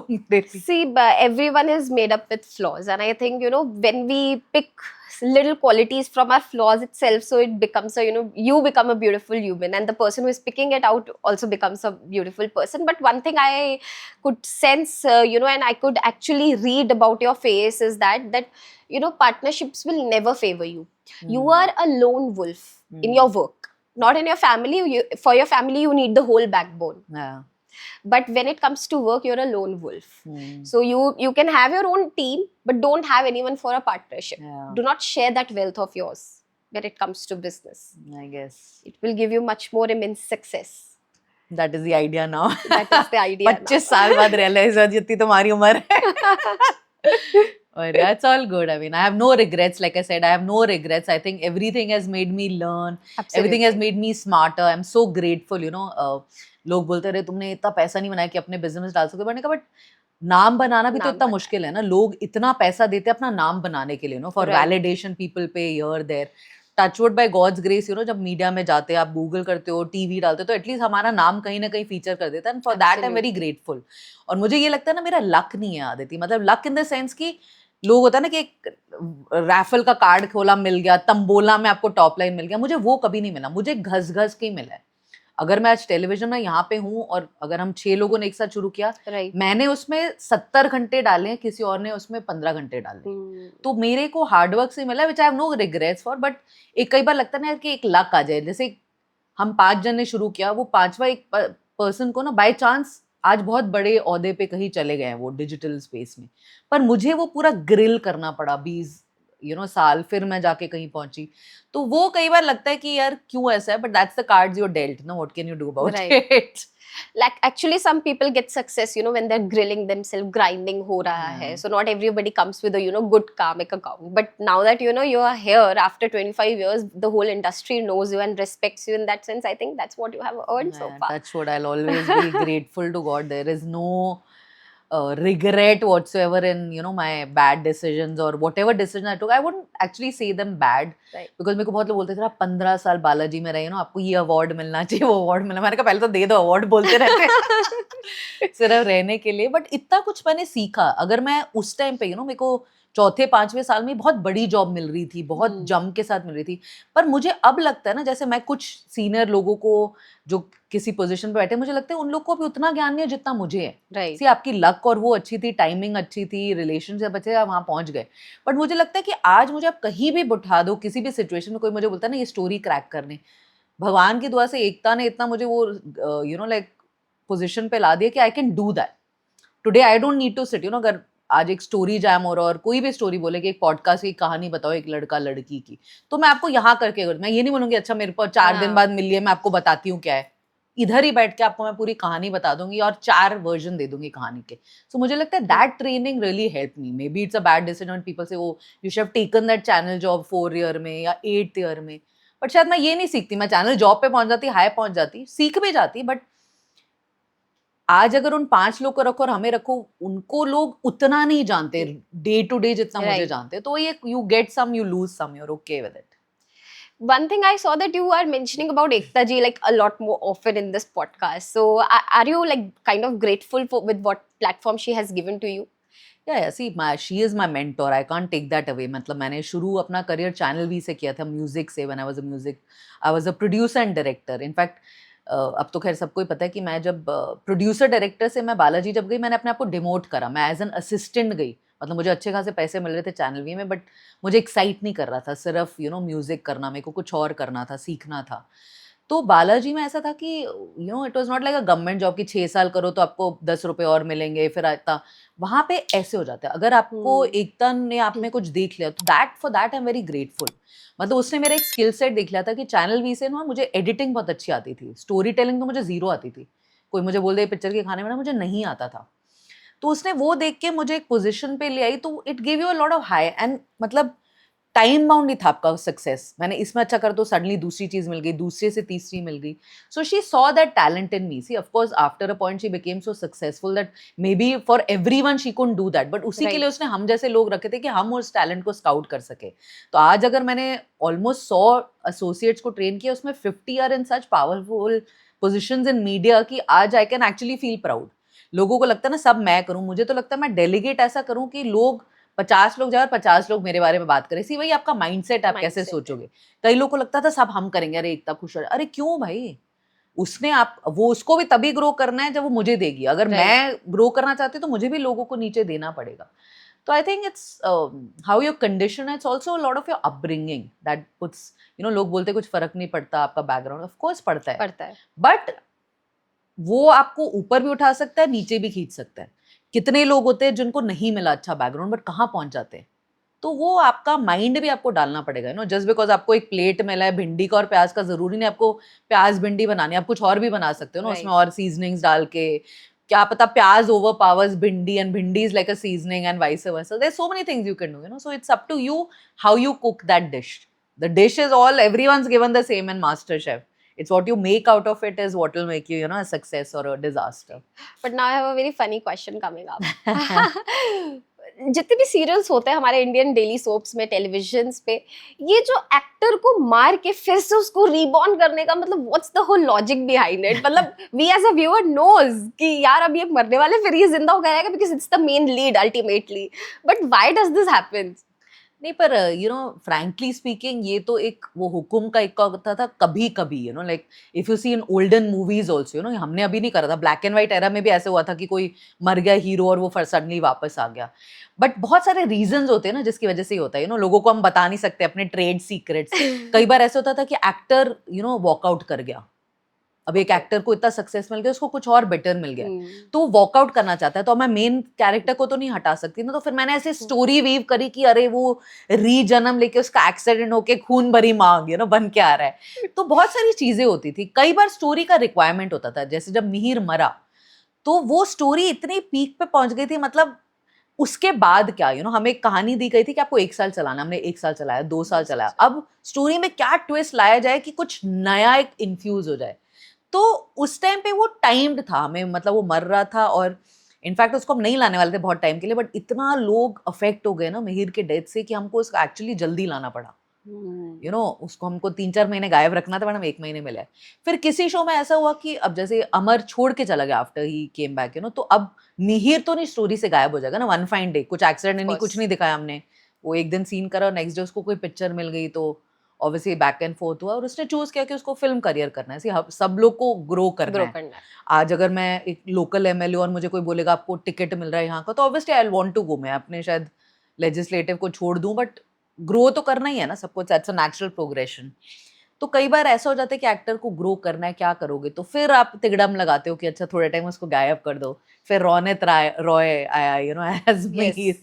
S2: See, but everyone is made up with flaws, and I think, you know, when we pick little qualities from our flaws itself, so it becomes a, you know, you become a beautiful human, and the person who is picking it out also becomes a beautiful person. But one thing I could sense, you know, and I could actually read about your face is that you know, partnerships will never favor you. You are a lone wolf in your work, not in your family. For your family you need the whole backbone.
S1: Yeah.
S2: But when it comes to work, you're a lone wolf. So you can have your own team, but don't have anyone for a partnership.
S1: Yeah.
S2: Do not share that wealth of yours when it comes to business.
S1: I guess
S2: It will give you much more immense success.
S1: that is the idea now.
S2: That is the idea.
S1: 25 साल बाद realize हुआ जितनी तुम्हारी उम्र है। But that's all good. I mean, I have no regrets. Like I said, I have no regrets. I think everything has made me learn.
S2: Absolutely.
S1: Everything has made me smarter. I'm so grateful, you know. लोग बोलते रहे तुमने इतना पैसा नहीं बनाया कि अपने बिजनेस डाल सके, बट बट नाम बनाना भी तो इतना मुश्किल है ना। लोग इतना पैसा देते हैं अपना नाम बनाने के लिए, नो, फॉर वैलिडेशन, पीपल पे here there. Touchwood by God's grace, you know, जब मीडिया में जाते हो, आप गूगल करते हो, टीवी डालते हो, तो एटलीस्ट हमारा नाम कहीं ना कहीं फीचर कर देता है, and for that I am very grateful. और मुझे ये लगता है ना, मेरा लक नहीं है आदिति, मतलब लक इन द सेंस कि लोग होता है ना कि एक रैफल का कार्ड खोला मिल गया, तंबोला में आपको टॉप लाइन मिल गया, मुझे वो कभी नहीं मिला, मुझे घस घस के ही मिला है। अगर मैं आज टेलीविजन में यहाँ पे हूँ और अगर हम 6 लोगों ने एक साथ शुरू किया, मैंने उसमें 70 घंटे डाले हैं, किसी और ने उसमें 15 घंटे डाले, तो मेरे को हार्डवर्क से मिला, which I have no regrets for. But एक कई बार लगता है ना कि एक लक आ जाए, जैसे हम 5 जन ने शुरू किया, वो 5वां एक पर्सन को ना बाय चांस आज बहुत बड़े ओहदे पे कहीं चले गए हैं वो डिजिटल स्पेस में, पर मुझे वो पूरा ग्रिल करना पड़ा 20 साल, फिर मैं जाके कहीं पहुंची। तो वो कई बार लगता है कि यार क्यों ऐसा है, but that's the cards you dealt, no, what can you do about it.
S2: Like actually some people get success, you know, when they're grilling themselves, grinding ho raha hai. So not everybody comes with a, you know, good karmic account. But now that, you know, you are here after 25 years, the whole industry knows you and respects you. In that sense, I think that's what you have earned so far.
S1: That's what I'll always be grateful to God. There is no regret whatsoever in, you know, my bad decisions or whatever decision I took. I wouldn't actually say them bad,
S2: right?
S1: Because मेरे को बहुत लोग बोलते थे आप 15 साल बालाजी में रहे, आपको ये अवार्ड मिलना चाहिए, वो अवार्ड मिलना। मैंने कहा पहले तो दे दो अवार्ड, बोलते रहते सिर्फ रहने के लिए। बट इतना कुछ मैंने सीखा। अगर मैं उस टाइम पे, मेरे को 4-5वें साल में बहुत बड़ी जॉब मिल रही थी, बहुत जम के साथ मिल रही थी, पर मुझे अब लगता है ना, जैसे मैं कुछ सीनियर लोगों को जो किसी पोजीशन पे बैठे, मुझे लगता है उन लोग को भी उतना ज्ञान नहीं है जितना मुझे है।
S2: Right.
S1: सी आपकी लक और वो अच्छी थी, टाइमिंग अच्छी थी, रिलेशनशिप अच्छे, आप वहाँ पहुँच गए। बट मुझे लगता है कि आज मुझे आप कहीं भी बिठा दो, किसी भी सिचुएशन में कोई मुझे बोलता है ना ये स्टोरी क्रैक करने, भगवान की दुआ से एकता ने इतना मुझे वो लाइक पोजिशन पे ला दिया कि I can do that. Today I don't need to sit, अगर आज एक स्टोरी जैम हो रहा है और कोई भी स्टोरी बोले कि एक पॉडकास्ट की कहानी बताओ एक लड़का लड़की की, तो मैं आपको यहाँ करके मैं ये नहीं बोलूंगी अच्छा मेरे को 4 दिन
S2: हाँ।
S1: बाद मिल लिया मैं आपको बताती हूँ क्या है, इधर ही बैठ के आपको मैं पूरी कहानी बता दूंगी और 4 वर्जन दे दूंगी कहानी के. सो मुझे लगता है that training really help me. Maybe it's a bad decision when people say oh you should have taken that channel job 4 year में या 8th ईयर में. बट शायद मैं ये नहीं सीखती, मैं चैनल जॉब पे पहुंच जाती, हाई पहुंच जाती, सीख भी जाती, बट आज अगर उन 5 लोग को रखो और हमें रखो, उनको लोग उतना नहीं जानते डे टू डे जितना मुझे
S2: Right.
S1: जानते. तो ये you get some you lose some, you're okay with it.
S2: One thing I saw that you are mentioning about Ekta ji like a lot more often in this podcast. So are you like kind of grateful for with what platform she has given to you?
S1: Yeah, see, she is my mentor. I can't take that away. मतलब मैंने शुरू अपना career channel we से किया था, music से. When I was a producer and director. In fact, अब तो खैर सबको ही पता है कि मैं जब प्रोड्यूसर डायरेक्टर से मैं बालाजी जब गई, मैंने अपने आप को डिमोट करा. मैं एज एन असिस्टेंट गई. मतलब मुझे अच्छे खासे पैसे मिल रहे थे चैनल वी में, बट मुझे एक्साइट नहीं कर रहा था. सिर्फ म्यूजिक करना, मेरे को कुछ और करना था, सीखना था. तो बालाजी में ऐसा था कि it was not like a government job कि 6 साल करो तो आपको 10 रुपए और मिलेंगे फिर आता. वहां पे ऐसे हो जाता है. अगर आपको एकता ने आप में कुछ देख लिया तो for that I am very grateful. मतलब उसने मेरा एक स्किल सेट देख लिया था कि चैनल वी से ना मुझे एडिटिंग बहुत अच्छी आती थी, स्टोरी टेलिंग तो मुझे जीरो आती थी. कोई मुझे बोल दे पिक्चर के खाने में ना, मुझे नहीं आता था. तो उसने वो देख के मुझे एक पोजीशन पे ले आई. तो it give you a lot of high and मतलब टाइम बाउंड नहीं था आपका सक्सेस. मैंने इसमें अच्छा कर तो सडनली दूसरी चीज मिल गई, दूसरे से तीसरी मिल गई. So she saw that talent in me. See of course after a point she became so successful that maybe for everyone she couldn't do that, but उसी के लिए उसने हम जैसे लोग रखे थे कि हम उस टैलेंट को स्काउट कर सके. तो आज अगर मैंने ऑलमोस्ट 100 एसोसिएट्स को ट्रेन किया, उसमें 50 are in such powerful positions in media कि आज I can actually feel proud. लोगों को लगता है ना सब मैं करूं, मुझे तो लगता है मैं डेलीगेट ऐसा करूं कि लोग 50 लोग जाए और 50 लोग मेरे बारे में बात करें. सी वही आपका माइंडसेट, आप कैसे सोचोगे. कई लोगों को लगता था सब हम करेंगे, अरे इतना खुश हो. अरे क्यों भाई, उसने आप वो उसको भी तभी ग्रो करना है जब वो मुझे देगी. अगर मैं ग्रो करना चाहती हूँ तो मुझे भी लोगों को नीचे देना पड़ेगा. तो I think it's how your condition, it's also lot of your upbringing that puts लोग बोलते कुछ फर्क नहीं पड़ता आपका बैकग्राउंड. ऑफ कोर्स पड़ता है. बट वो आपको ऊपर भी उठा सकता है, नीचे भी खींच सकता है. कितने लोग होते हैं जिनको नहीं मिला अच्छा बैकग्राउंड बट कहाँ पहुंच जाते हैं. तो वो आपका माइंड भी आपको डालना पड़ेगा. जस्ट बिकॉज आपको एक प्लेट मिला है भिंडी का और प्याज का, जरूरी नहीं आपको प्याज भिंडी बनानी है. आप कुछ और भी बना सकते हो ना उसमें और सीजनिंग्स डाल के. क्या पता pyaaz overpowers bhindi and bhindi is like a seasoning and vice versa. There so many things you can do. So it's up to you how you cook that dish. The dish is all everyone's given the same in MasterChef. It's what you make out of it is what will make you, a success or a disaster.
S2: But now I have a very funny question coming up. जितने भी serials होते हैं हमारे Indian daily soaps में, television पे, ये जो actor को मार के फिर से उसको रीबॉर्न करने का मतलब what's the whole logic behind it. मतलब we as a viewer knows कि यार अब ये मरने वाले फिर ये जिंदा हो जाएगा because it's the main lead ultimately. But why does this happen?
S1: नहीं पर फ्रैंकली स्पीकिंग ये तो एक वो हुकुम का एक होता था कभी कभी. Like if you see in olden movies also, हमने अभी नहीं करा था. ब्लैक एंड व्हाइट एरा में भी ऐसे हुआ था कि कोई मर गया हीरो और वो फिर सडनली वापस आ गया. बट बहुत सारे रीजंस होते हैं ना जिसकी वजह से ही होता है. लोगों को हम बता नहीं सकते अपने ट्रेड सीक्रेट्स. कई बार ऐसे होता था कि एक्टर वॉकआउट कर गया. अब एक एक्टर को इतना सक्सेस मिल गया, उसको कुछ और बेटर मिल गया, तो वॉकआउट करना चाहता है. तो मैं मेन कैरेक्टर को तो नहीं हटा सकती ना. तो फिर मैंने ऐसे स्टोरी वीव करी कि अरे वो रीजन्म लेके उसका एक्सीडेंट होके खून भरी मांग बन के आ रहा है. तो बहुत सारी चीजें होती थी. कई बार स्टोरी का रिक्वायरमेंट होता था. जैसे जब मिहिर मरा तो वो स्टोरी इतनी पीक पे पहुंच गई थी. मतलब उसके बाद क्या हमें एक कहानी दी गई थी कि आपको 1 साल चलाना. हमने 1 साल चलाया, 2 साल चलाया. अब स्टोरी में क्या ट्विस्ट लाया जाए कि कुछ नया एक इन्फ्यूज हो जाए. तो उस टाइम पे वो टाइम्ड था हमें. मतलब वो मर रहा था और इनफैक्ट उसको हम नहीं लाने वाले थे बहुत टाइम के लिए. बट इतना लोग अफेक्ट हो गए ना मिहिर के डेथ से कि हमको उसको एक्चुअली जल्दी लाना पड़ा. उसको हमको 3-4 महीने गायब रखना था, मैडम 1 महीने मिला है. फिर किसी शो में ऐसा हुआ कि अब जैसे अमर छोड़ के चला गया आफ्टर ही केम बैक, तो अब मिहिर तो नहीं स्टोरी से गायब हो जाएगा ना. वन फाइन डे कुछ एक्सीडेंट नहीं, कुछ नहीं दिखाया हमने. वो एक दिन सीन करा और नेक्स्ट डे उसको कोई पिक्चर मिल गई. तो ऑब्वियसली बैक एंड फोर्थ हुआ और उसने चूज किया कि उसको फिल्म करियर करना है. सब लोग को ग्रो करना है. आज अगर मैं एक लोकल एमएलए और मुझे कोई बोलेगा आपको टिकट मिल रहा है यहाँ का, तो obviously I want to go. मैं अपने शायद लेजिस्लेटिव को छोड़ दूं, बट ग्रो तो करना ही है ना सबको. That's a natural progression. तो तो कई बार ऐसा हो जाता है कि एक्टर को ग्रो करना है, क्या करोगे, तो फिर आप तिगड़म लगाते हो कि अच्छा थोड़े टाइम उसको गायब कर दो, फिर रौनित रॉय आया एज मीर।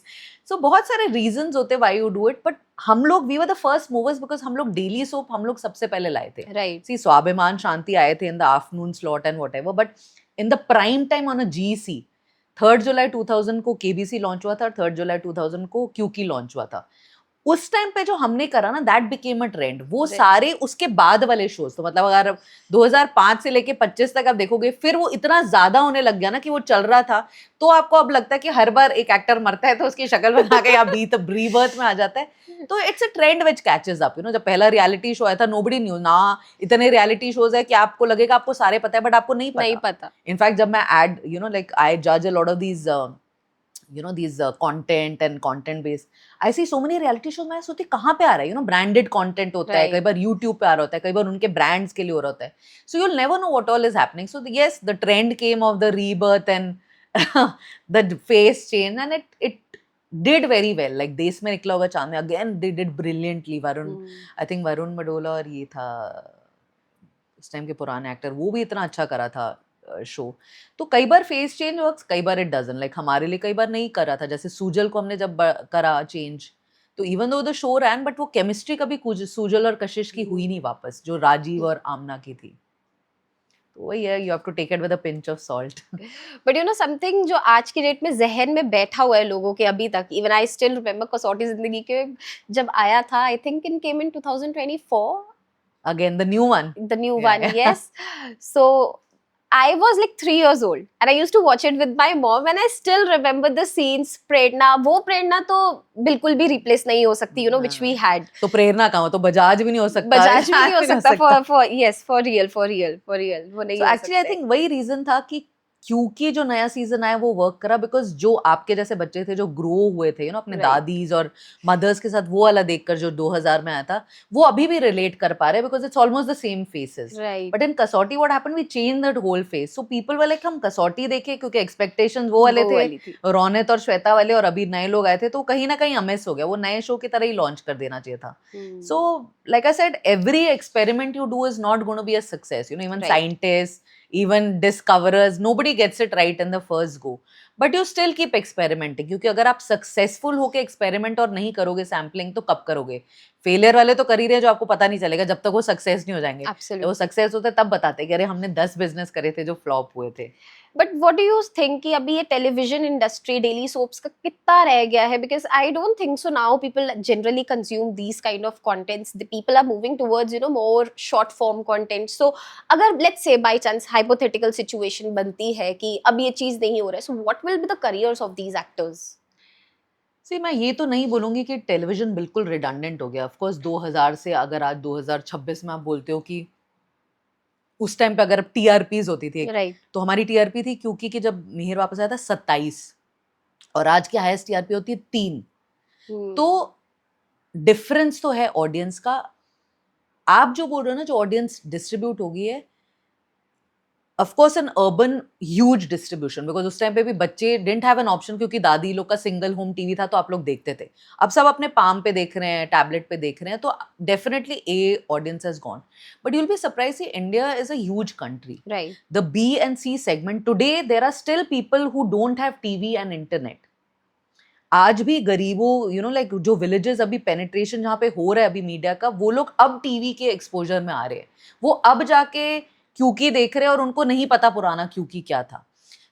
S1: सो बहुत सारे रीजंस होते why you do it, but हम लोग we were the first movers because हम लोग डेली सोप हम लोग सबसे पहले लाए थे।
S2: राइट।
S1: सी स्वाभिमान शांति आए थे in the afternoon slot and whatever, but in the prime time on a GC 3 जुलाई 2000 को केबीसी लॉन्च हुआ था और 3 जुलाई 2000 को क्यूकी लॉन्च हुआ था। उस टाइम पे जो हमने करा ना, दैट बिकेम अ ट्रेंड। वो सारे उसके बाद वाले शोज, तो मतलब अगर 2005 से लेके 25 तक आप देखोगे, फिर वो इतना ज्यादा होने लग गया ना कि वो चल रहा था, तो आपको अब लगता है कि हर बार एक एक्टर मरता है तो उसकी शक्ल बना के या रीबर्थ में आ जाता है। तो it's a trend which catches up, जब पहला रियलिटी शो आया था, नोबडी न्यू ना, इतने रियलिटी शोज है कि आपको लगेगा आपको सारे पता है, बट आपको नहीं पता। इनफैक्ट जब मैं एड लाइक आई जज अ lot of these these content and content based, I see so many reality shows, मैं सोचती कहाँ पे आ रहा है, branded content होता है, कई बार YouTube पे आ रहा होता है, कई बार उनके brands के लिए हो रहा होता है, so you'll never know what all is happening. So yes, the trend came of the rebirth and the face change, and it did very well. Like देश में निकला होगा चांद में, again they did brilliantly. Varun, I think Varun Badola और ये था उस टाइम के पुराने एक्टर, वो भी इतना अच्छा करा था शो। तो कई बार फेस चेंज वर्क्स, कई बार इट डजंट। लाइक हमारे लिए कई बार नहीं करा था, जैसे सूजल को हमने जब करा चेंज, तो even though the show ran, but वो केमिस्ट्री कभी सूजल और कशिश की हुई नहीं वापस, जो राजीव और आमना की थी। तो वही है, you have to take it with a pinch of salt.
S2: But something जो आज की डेट में जहन में बैठा हुआ है लोगों के अभी तक, इवन आई स्टिल रिमेम्बर कसौटी जिंदगी के जब आया था, I think in came in 2024
S1: again the new one,
S2: one. Yes. So I was like 3 years old and I used to watch it with my mom and I still remember the scenes. प्रेरणा, वो प्रेरणा तो बिल्कुल भी replace नहीं हो सकती, which we had.
S1: तो प्रेरणा कहाँ हो, तो बजाज भी नहीं हो सकता,
S2: बजाज भी नहीं हो सकता, for real, वो नहीं हो सकता।
S1: एक्चुअली आई थिंक वही रीजन था कि क्योंकि जो नया सीजन आया वो वर्क करा, बिकॉज जो आपके जैसे बच्चे थे जो ग्रो हुए थे अपने दादीज और मदर्स के साथ, वो वाला देखकर जो 2000 में आया था, वो अभी भी रिलेट कर पा रहे हैं, because it's almost the same faces. But in Kasautii what happened, we change that whole face, so people were like हम कसौटी देखे, क्योंकि एक्सपेक्टेशंस वो वाले थे, रौनित और श्वेता वाले, और अभी नए लोग आए थे, तो कहीं ना कहीं अमिस हो गया, वो नए शो की तरह ही लॉन्च कर देना चाहिए था। So like I said, every experiment you do is not going to be a success, even scientists, even discoverers, nobody gets it right in the first go, but you still keep experimenting, क्योंकि अगर आप successful होके experiment और नहीं करोगे sampling, तो कब करोगे? फेलियर वाले तो कर ही रहे हैं, जो आपको पता नहीं चलेगा जब तक वो सक्सेस नहीं हो जाएंगे। जब वो सक्सेस होते तब बताते कि अरे हमने 10 बिजनेस करे थे जो फ्लॉप हुए थे।
S2: But what do you think कि अभी ये टेलीविजन इंडस्ट्री, डेली सोप्स का कितना रह गया है? Because I don't think so now people generally consume these kind of contents, the people are moving towards more short form content. So अगर let's से बाय चांस हाइपोथेटिकल सिचुएशन बनती है कि अब ये चीज नहीं हो रहा है, so what will be the careers of these actors?
S1: See मैं ये तो नहीं बोलूंगी कि टेलीविजन बिल्कुल रिडंडेंट हो गया। ऑफ कोर्स 2000 से अगर आज 2026 में आप बोलते हो कि उस टाइम पे अगर टीआरपीज होती थी, तो हमारी टीआरपी थी क्योंकि कि जब मिहिर वापस आया था 27, और आज की हाईएस्ट टीआरपी होती है 3। तो डिफरेंस तो है ऑडियंस का। आप जो बोल रहे हो ना, जो ऑडियंस डिस्ट्रीब्यूट हो गई है, of course an urban huge distribution, because उस टाइम पे भी बच्चे didn't have an option, क्योंकि दादी लोग का सिंगल होम टीवी था, तो आप लोग देखते थे। अब सब अपने पाम पे देख रहे हैं, टैबलेट पे देख रहे हैं, तो definitely A audience has gone, but you'll be surprised, India is a huge country,
S2: right?
S1: The B and C segment, today there are still people who don't have TV and internet. आज भी गरीबों like जो villages अभी penetration जहाँ पे हो रहा है अभी मीडिया का, वो लोग अब टीवी के एक्सपोजर में आ रहे हैं, वो अब जाके क्यूकी देख रहे हैं और उनको नहीं पता पुराना क्यूकी क्या था।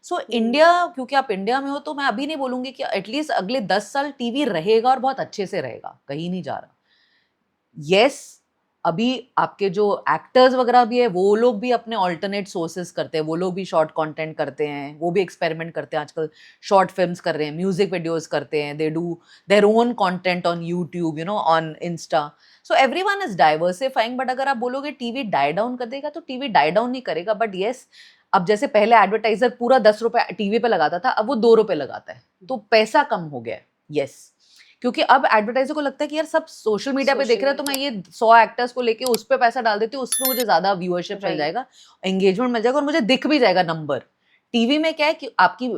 S1: सो इंडिया, क्योंकि आप इंडिया में हो, तो मैं अभी नहीं बोलूंगी कि एटलीस्ट अगले 10 साल टीवी रहेगा और बहुत अच्छे से रहेगा, कहीं नहीं जा रहा। यस, अभी आपके जो एक्टर्स वगैरह भी है, वो लोग भी अपने ऑल्टरनेट सोर्सेस करते हैं, वो लोग भी शॉर्ट कंटेंट करते हैं, वो भी एक्सपेरिमेंट करते हैं, आजकल शॉर्ट फिल्म्स कर रहे हैं, म्यूजिक वीडियोस करते हैं, they do their own content on YouTube, on Insta. So everyone is diversifying. But अगर आप बोलोगे टीवी डाई डाउन कर देगा, तो टीवी डाई डाउन नहीं करेगा, बट येस, अब जैसे पहले एडवर्टाइजर पूरा 10 रुपए टीवी पे लगाता था, अब वो 2 रुपए लगाता है, तो पैसा कम हो गया। यस, क्योंकि अब एडवर्टाइजर को लगता है कि यार सब सोशल मीडिया पे देख रहे हैं, तो मैं ये 100 एक्टर्स को लेके उस पे पैसा डाल देती हूँ, उसमें मुझे ज्यादा व्यूअरशिप मिल जाएगा, एंगेजमेंट मिल जाएगा, और मुझे दिख भी जाएगा नंबर। टीवी में क्या है कि आपकी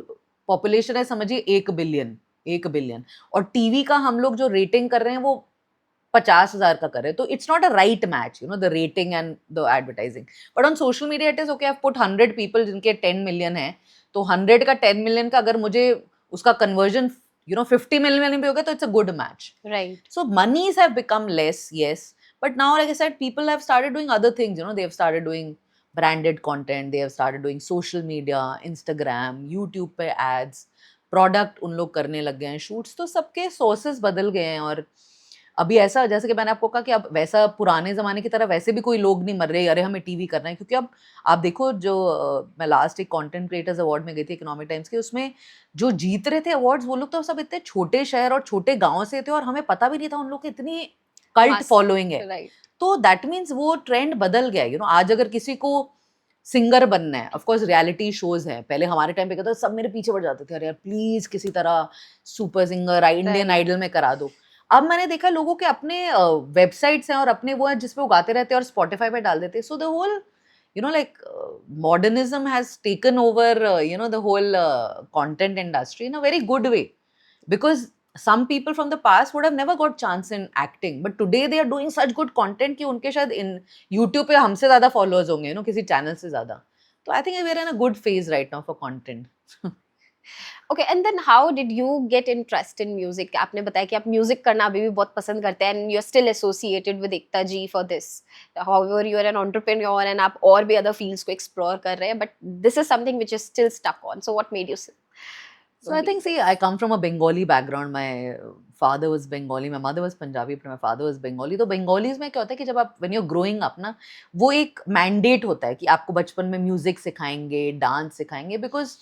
S1: पॉपुलेशन है, समझिए 1 बिलियन, और टीवी का हम लोग जो रेटिंग कर रहे हैं वो 50,000 का करे, तो it's not a right match, you know, the rating and the advertising. But on social media it is okay, I've put 100 people जिनके 10 million है, तो 100 का 10 million का अगर मुझे उसका conversion, you know, 50 million भी हो गया, तो it's a good match.
S2: Right.
S1: So monies have become less, yes, but now, like I said, people have started doing other things, you know, they have started doing branded content, they have started doing social media, Instagram, YouTube पे ads, product उन लोग करने लग गए हैं, shoots, तो सबके sources बदल गए हैं. और अभी ऐसा, जैसे कि मैंने आपको कहा कि अब वैसा पुराने ज़माने की तरह वैसे भी कोई लोग नहीं मर रहे, अरे हमें टीवी करना है, क्योंकि अब आप देखो जो मैं लास्ट एक कंटेंट क्रिएटर्स अवार्ड में गई थी इकोनॉमिक टाइम्स के, उसमें जो जीत रहे थे अवार्ड्स वो लोग तो सब इतने छोटे शहर और छोटे गाँव से थे और हमें पता भी नहीं था उन लोग की इतनी कल्ट फॉलोइंग है.
S2: Right.
S1: तो दैट मीन्स वो ट्रेंड बदल गया, यू नो. आज अगर किसी को सिंगर बनना है, ऑफ कोर्स रियलिटी शोज हैं, पहले हमारे टाइम पे कहता सब मेरे पीछे पड़ जाते थे, अरे यार प्लीज किसी तरह सुपर सिंगर इंडियन आइडल में करा दो. अब मैंने देखा लोगों के अपने वेबसाइट्स हैं और अपने वो हैं जिसपे वो गाते रहते हैं और स्पॉटिफाई पे डाल देते हैं. So the whole, you know, like modernism has taken over, you know, the whole content industry in a very good way, because some people from the past would have never got chance in acting, but today they are doing such good content कि उनके शायद in YouTube पे हमसे ज़्यादा followers होंगे, you know, किसी channel से ज़्यादा. तो I think we are in a good phase right now for content.
S2: Okay, and then how did you get interest in music? आपने बताया कि आप म्यूजिक करना अभी भी बहुत पसंद करते हैं, and you're still associated with Ekta ji for this. However, you are an entrepreneur and आप और भी other fields को explore कर रहे हैं, but this is something which is still stuck on. So what made you?
S1: So I think, see, I come from a Bengali background. My father was Bengali, my mother was Punjabi, but my father was Bengali. तो Bengalis में क्या होता है कि जब आप when you're growing up ना, वो एक mandate होता है कि आपको बचपन में music सिखाएंगे, dance सिखाएंगे, because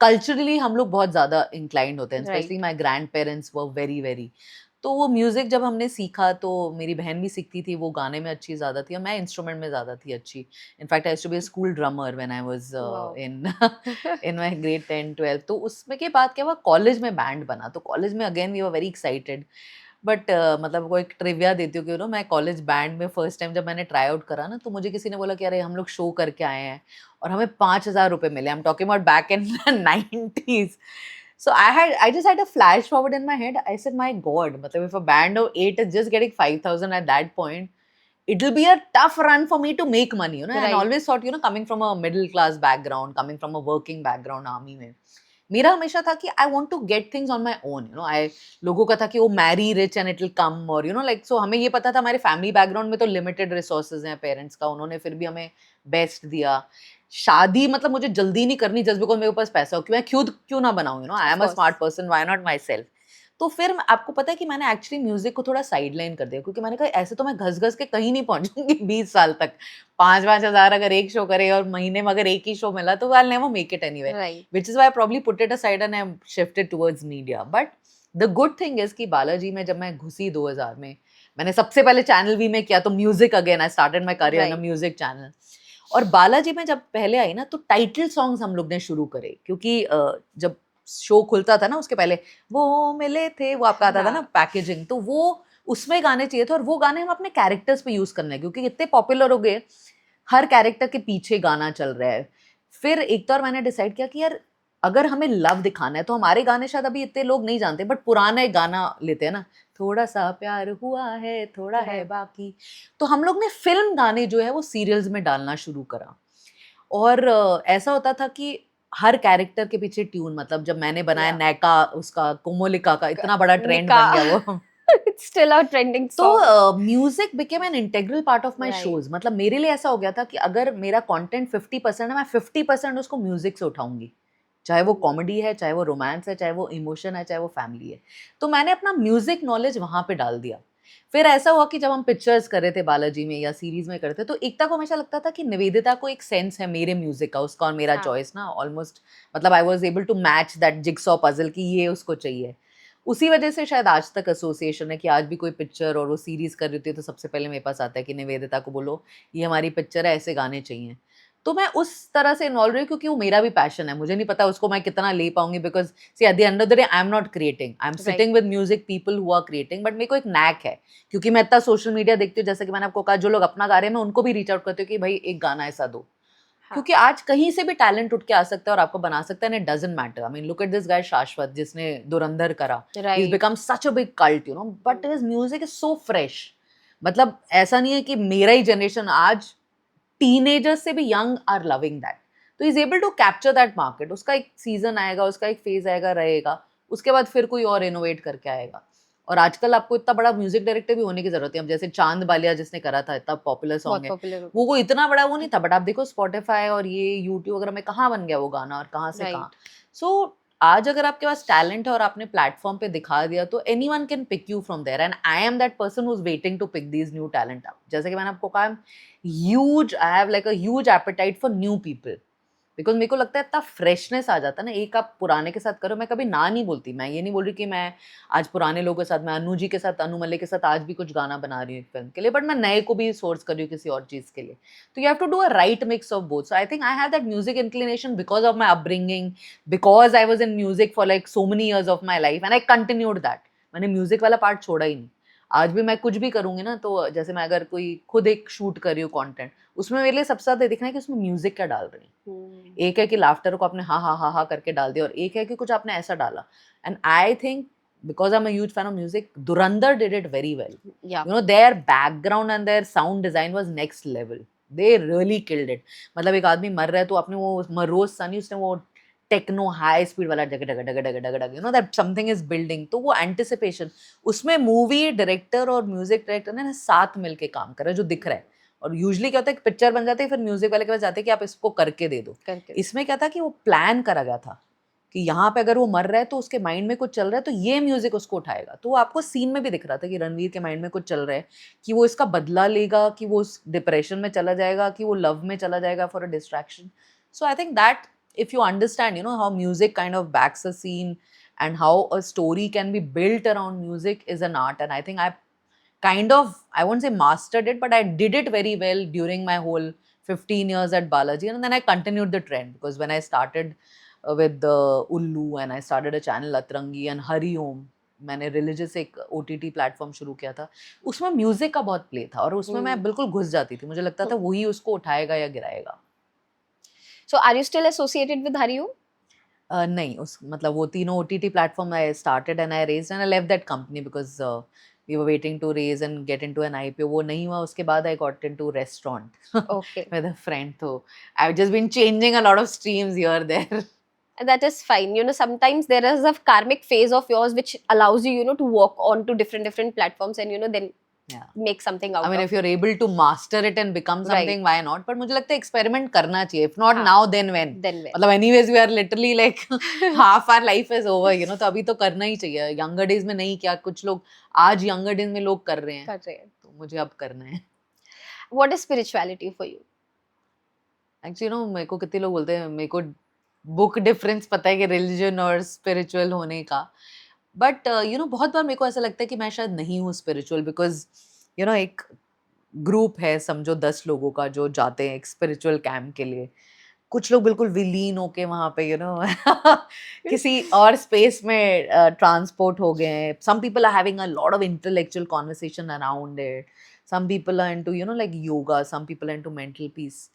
S1: culturally हम लोग बहुत ज़्यादा inclined होते हैं, especially my grandparents were very very. तो वो म्यूजिक जब हमने सीखा तो मेरी बहन भी सीखती थी, वो गाने में अच्छी ज़्यादा थी और मैं इंस्ट्रूमेंट में ज़्यादा थी अच्छी. In fact I used to be a school drummer when I was in my grade 10 12. तो उसमें के बाद क्या हुआ, कॉलेज में बैंड बना, तो कॉलेज में again we were very excited. But मतलब वो एक ट्रिविया देती हूँ कि नो, मैं कॉलेज बैंड में फर्स्ट टाइम जब मैंने ट्राई आउट करा ना, तो मुझे किसी ने बोला कि अरे हम लोग शो करके आए हैं और हमें 5,000 रुपये मिले. I am talking about back in 90s. So I just had a flash forward in my head. I said, my God, matlab, if a band of 8 is just getting 5,000 at that point, it'll be a tough run for me to make money, you know. Right. And I always thought, you know, coming from a middle class background, coming from a working background, army में, मेरा हमेशा था कि I want to get things on my own, you know. लोगों का था कि वो marry rich and it'll come, or you know, like, so हमें ये पता था हमारे family background में तो limited resources हैं parents का, उन्होंने फिर भी हमें best दिया. शादी मतलब मुझे जल्दी नहीं करनी जस्ट बिकॉज मेरे पास पैसा हो, मैं खुद क्यों ना बनाऊं, you know. I am a smart person, why not my self. तो फिर आपको पता है कि मैंने एक्चुअली म्यूजिक को थोड़ा साइड लाइन कर दिया, क्योंकि मैंने कहा ऐसे तो मैं घस घस के कहीं नहीं पहुंचूंगी 20 साल तक. 5,000 अगर एक शो करे और महीने में अगर एक ही शो मिला तो I will never make it anywhere, which is why I probably put it aside and I M shifted towards media. But the good thing is कि बालाजी में जब मैं घुसी 2000 में, मैंने सबसे पहले चैनल वी में किया, तो music again, I started my career in a music channel. और बालाजी में जब पहले आई ना, तो टाइटल सॉन्ग्स हम लोग ने शुरू करे, क्योंकि जब शो खुलता था ना उसके पहले वो मिले थे, वो आपका आता था ना पैकेजिंग, तो वो उसमें गाने चाहिए थे और वो गाने हम अपने कैरेक्टर्स पे यूज करने, क्योंकि इतने पॉपुलर हो गए, हर कैरेक्टर के पीछे गाना चल रहा है. फिर एक तो मैंने डिसाइड किया कि यार अगर हमें लव दिखाना है तो हमारे गाने शायद अभी इतने लोग नहीं जानते, बट पुराना एक गाना लेते हैं ना, थोड़ा सा प्यार हुआ है थोड़ा है बाकी, तो हम लोग ने फिल्म गाने जो है वो सीरियल्स में डालना शुरू करा. और ऐसा होता था कि हर कैरेक्टर के पीछे ट्यून, मतलब जब मैंने बनाया नैका, उसका कोमोलिका का इतना बड़ा ट्रेंड बन गया वो.
S2: It's still a trending song.
S1: तो music became an integral part of my shows. मतलब मेरे लिए ऐसा हो गया था कि अगर मेरा कंटेंट 50% है, मैं 50% उसको म्यूजिक से उठाऊंगी, चाहे वो कॉमेडी है, चाहे वो रोमांस है, चाहे वो इमोशन है, चाहे वो फैमिली है. तो मैंने अपना म्यूजिक नॉलेज वहाँ पे डाल दिया. फिर ऐसा हुआ कि जब हम पिक्चर्स कर रहे थे बालाजी में या सीरीज में करते, तो एकता को हमेशा लगता था कि निवेदिता को एक सेंस है मेरे म्यूजिक का, उसका और मेरा चॉइस ना ऑलमोस्ट, मतलब I was able to match that jigsaw puzzle की ये उसको चाहिए. उसी वजह से शायद आज तक एसोसिएशन है कि आज भी कोई पिक्चर और वो सीरीज कर रही होती है तो सबसे पहले मेरे पास आता है कि निवेदिता को बोलो ये हमारी पिक्चर है, ऐसे गाने चाहिए. तो मैं उस तरह से इन्वॉल्व रही हूँ क्योंकि वो मेरा भी पैशन है. मुझे नहीं पता उसको मैं कितना ले पाऊंगी, because see at the end of the day I am not creating, I am sitting with music people who are creating. But मेरे को एक नैक है, क्योंकि मैं इतना सोशल मीडिया देखती हूँ, जैसे कि मैंने आपको कहा, जो लोग अपना गा रहे हैं मैं उनको भी रीच आउट करती हूँ कि भाई एक गाना ऐसा दो. क्योंकि आज कहीं से भी टैलेंट उठ के आ सकता है और आपको बना सकता है, and it doesn't matter. I mean look at this guy शाश्वत जिसने धुरंधर करा. He is
S2: Right.
S1: Become such a big cult, you know, but his music is so fresh. मतलब ऐसा नहीं है कि मेरा ही जनरेशन, आज टीनेजर्स से भी यंग आर लविंग दैट. तो is able to capture that market. उसका एक सीजन आएगा, उसका एक फेज आएगा, रहेगा, उसके बाद फिर कोई और इनोवेट करके आएगा. और आजकल आपको इतना बड़ा म्यूजिक डायरेक्टर भी होने की जरूरत है. अब जैसे चांद बालिया जिसने करा था, इतना पॉपुलर
S2: बहुत
S1: सॉन्ग है,
S2: पॉपुलर.
S1: वो कोई इतना बड़ा वो नहीं था, बट आप देखो स्पॉटिफाई और ये यूट्यूब वगैरह में कहाँ बन गया वो गाना, और कहाँ से कहाँ.
S2: Right.
S1: सो आज अगर आपके पास टैलेंट है और आपने प्लेटफॉर्म पे दिखा दिया, तो anyone can pick you from there. And I am that person who is waiting to pick these new talent up. जैसे कि मैंने आपको कहा, huge, I have like a huge appetite for new people. Because मेरे को लगता है इतना फ्रेशनेस आ जाता है ना. एक आप पुराने के साथ करो, मैं कभी ना नहीं बोलती. मैं ये नहीं बोल रही कि मैं आज पुराने लोगों के साथ, मैं अनु जी के साथ, अनु मल्लिक के साथ आज भी कुछ गाना बना रही हूँ फिल्म के लिए, बट मैं नए को भी सोर्स कर रही हूँ किसी और चीज़ के लिए. तो you have to do a right mix of both. So I think I have that music inclination because of my upbringing, because I was in music for like so many years of my life, and I continued that. मैंने music वाला part छोड़ा ही नहीं. आज भी मैं कुछ भी करूंगी ना, तो जैसे मैं अगर कोई खुद एक शूट कर रही हूँ कॉन्टेंट, उसमें मेरे लिए सबसे ज्यादा देखना है कि उसमें म्यूजिक क्या डाल रही है. एक है कि लाफ्टर को आपने हाँ हाँ हाँ हाँ करके डाल दिया, और एक है कि कुछ आपने ऐसा डाला. And I think because I am a huge fan of music, Dhurandhar did it very well.
S2: Yeah.
S1: You know, their background and their sound design was next level. They really killed it. मतलब एक आदमी मर रहा है तो आपने वो morose Sunny, उसने वो टेक्नो हाई स्पीड वाला डग डग डग डग डग डग, you know that something is building. तो वो एंटिसिपेशन, उसमें मूवी डायरेक्टर और म्यूजिक डायरेक्टर ने साथ मिलके काम करा, जो दिख रहा है. और यूजुअली क्या होता है कि पिक्चर बन जाती है, फिर म्यूजिक वाले के पास जाते हैं कि आप इसको करके दे दो.
S2: करके.
S1: इसमें क्या था कि वो प्लान करा गया था कि यहाँ पे अगर वो मर रहा है तो उसके माइंड में कुछ चल रहा है, तो ये म्यूजिक उसको उठाएगा. तो वो आपको सीन में भी दिख रहा था कि रणवीर के माइंड में कुछ चल रहा है, कि वो इसका बदला लेगा, कि वो उस डिप्रेशन में चला जाएगा, कि वो लव में चला जाएगा for a distraction. So I think that if you understand, you know, how music kind of backs a scene and how a story can be built around music is an art. And I think I kind of, I won't say mastered it, but I did it very well during my whole 15 years at Balaji. And then I continued the trend, because when I started with Ullu, and I started a channel Atrangi and Hari Om, मैंने religious एक OTT platform शुरू किया था. उसमें music का बहुत play था, और उसमें मैं बिल्कुल घुस जाती थी. मुझे लगता था वही उसको उठाएगा या गिराएगा.
S2: So are you still associated with Hariom?
S1: नहीं, उस मतलब वो तीनों OTT platform I started and I raised and I left that company because we were waiting to raise and get into an IPO. वो नहीं हुआ. उसके बाद I got into restaurant
S2: Okay.
S1: With a friend. तो I have just been changing a lot of streams here there.
S2: That is fine. You know, sometimes there is a karmic phase of yours which allows you, you know, to walk on to different platforms and, you know, then make something out
S1: I mean,
S2: of
S1: if you're able to master it and become something,
S2: Right.
S1: why not? But मुझे लगता है experiment करना चाहिए. If not
S2: हाँ.
S1: now, then when?
S2: Then when.
S1: मतलब anyways we are literally like half our life is over, you know. तो अभी तो करना ही चाहिए. Younger days में नहीं किया. कुछ लोग आज younger days में लोग कर रहे हैं.
S2: कर रहे हैं.
S1: तो मुझे अब करना है.
S2: What is spirituality for you?
S1: Actually, you know, मेरे को कितने लोग बोलते हैं, मेरे को बुक डिफरेंस पता है कि रिलीजन और स्पिरिचुअल होने का. बट यू नो, बहुत बार मेरे को ऐसा लगता है कि मैं शायद नहीं हूँ स्पिरिचुअल, बिकॉज यू नो एक ग्रुप है, समझो 10 लोगों का, जो जाते हैं एक स्पिरिचुअल कैंप के लिए. कुछ लोग बिल्कुल विलीन होके वहाँ पे, यू नो, किसी और स्पेस में ट्रांसपोर्ट हो गए हैं. Some people are having a lot of intellectual conversation around it. Some people are into, you know, like yoga. Some people are into mental peace.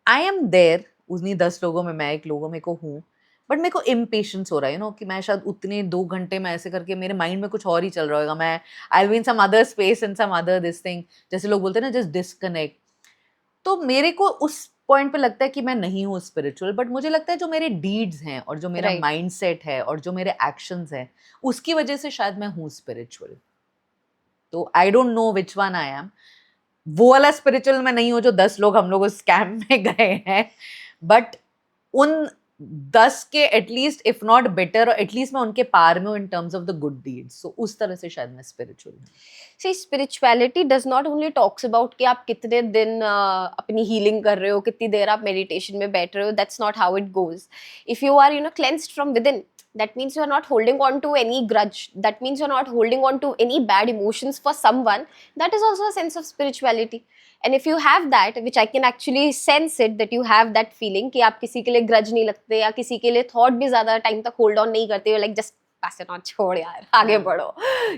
S1: I am there. उन्हीं 10 लोगों में मैं एक लोगों में को हूँ. बट मेरे को इम्पेशंस हो रहा है, यू नो, कि मैं शायद उतने 2 घंटे में ऐसे करके मेरे माइंड में कुछ और ही चल रहा होगा. मैं I will be in some other space and some other this thing. जैसे लोग बोलते हैं ना, जस्ट डिस्कनेक्ट. तो मेरे को उस पॉइंट पे लगता है कि मैं नहीं हूँ स्पिरिचुअल. बट मुझे लगता है जो मेरे डीड्स हैं और जो मेरा
S2: Right.
S1: माइंडसेट है और जो मेरे एक्शंस हैं, उसकी वजह से शायद मैं हूँ स्पिरिचुअल. तो आई don't know which one I am. वो वाला स्पिरिचुअल मैं नहीं हूँ जो 10 लोग हम लोग उस कैंप में गए हैं. बट उन 10 के at least, if not better, at least मैं उनके पार में हूँ in terms of the good deeds. So उस तरह से शायद मैं स्पिरिचुअल हूँ.
S2: See, spirituality does not only talks about कि आप कितने दिन अपनी healing कर रहे हो, कितनी देर आप meditation में बैठ रहे हो. That's not how it goes. If you are, you know, cleansed from within, that means you are not holding on to any grudge. That means you are not holding on to any bad emotions for someone. That is also a sense of spirituality. And if you have that, which I can actually sense it, that you have that feeling कि आप किसी के लिए grudge नहीं लगते या किसी के लिए thought भी ज़्यादा time तक hold on नहीं करते, you're like just पैसे छोड़ यार, आगे बढ़ो.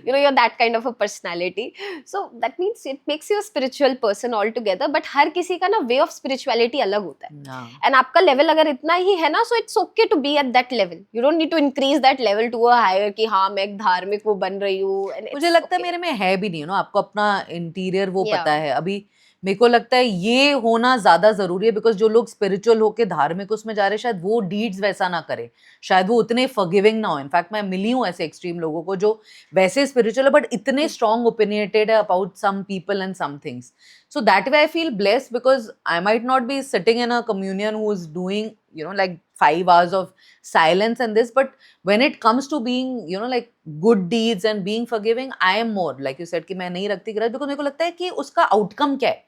S2: You know, you're that kind of a personality. So that means it makes you a spiritual person altogether. But हर किसी का ना way of spirituality अलग होता है.
S1: हाँ.
S2: And आपका level अगर इतना ही है ना, so it's okay to be at that level. You don't need to increase that level to a higher कि हाँ मैं एक धार्मिक वो बन रही हूँ.
S1: मुझे लगता है मेरे में है भी नहीं, आपको अपना इंटीरियर वो
S2: Yeah.
S1: पता है. अभी मेरे को लगता है ये होना ज्यादा जरूरी है, बिकॉज जो लोग स्पिरिचुअल होके धार्मिक उसमें जा रहे हैं, शायद वो डीड्स वैसा ना करे, शायद वो उतने फॉरगिविंग ना हो. इनफैक्ट मैं मिली हूँ ऐसे एक्सट्रीम लोगों को जो वैसे स्पिरिचुअल है बट इतने स्ट्रॉन्ग ओपिनियटेड है about some people and some things. So that way I feel blessed, because I might not be sitting in a communion who's doing, like 5 hours of silence and this, but when it comes to being, like good deeds and being forgiving, I am more, like you said, कि मैं नहीं रखती grudge, because मेरे को लगता है कि उसका आउटकम क्या है.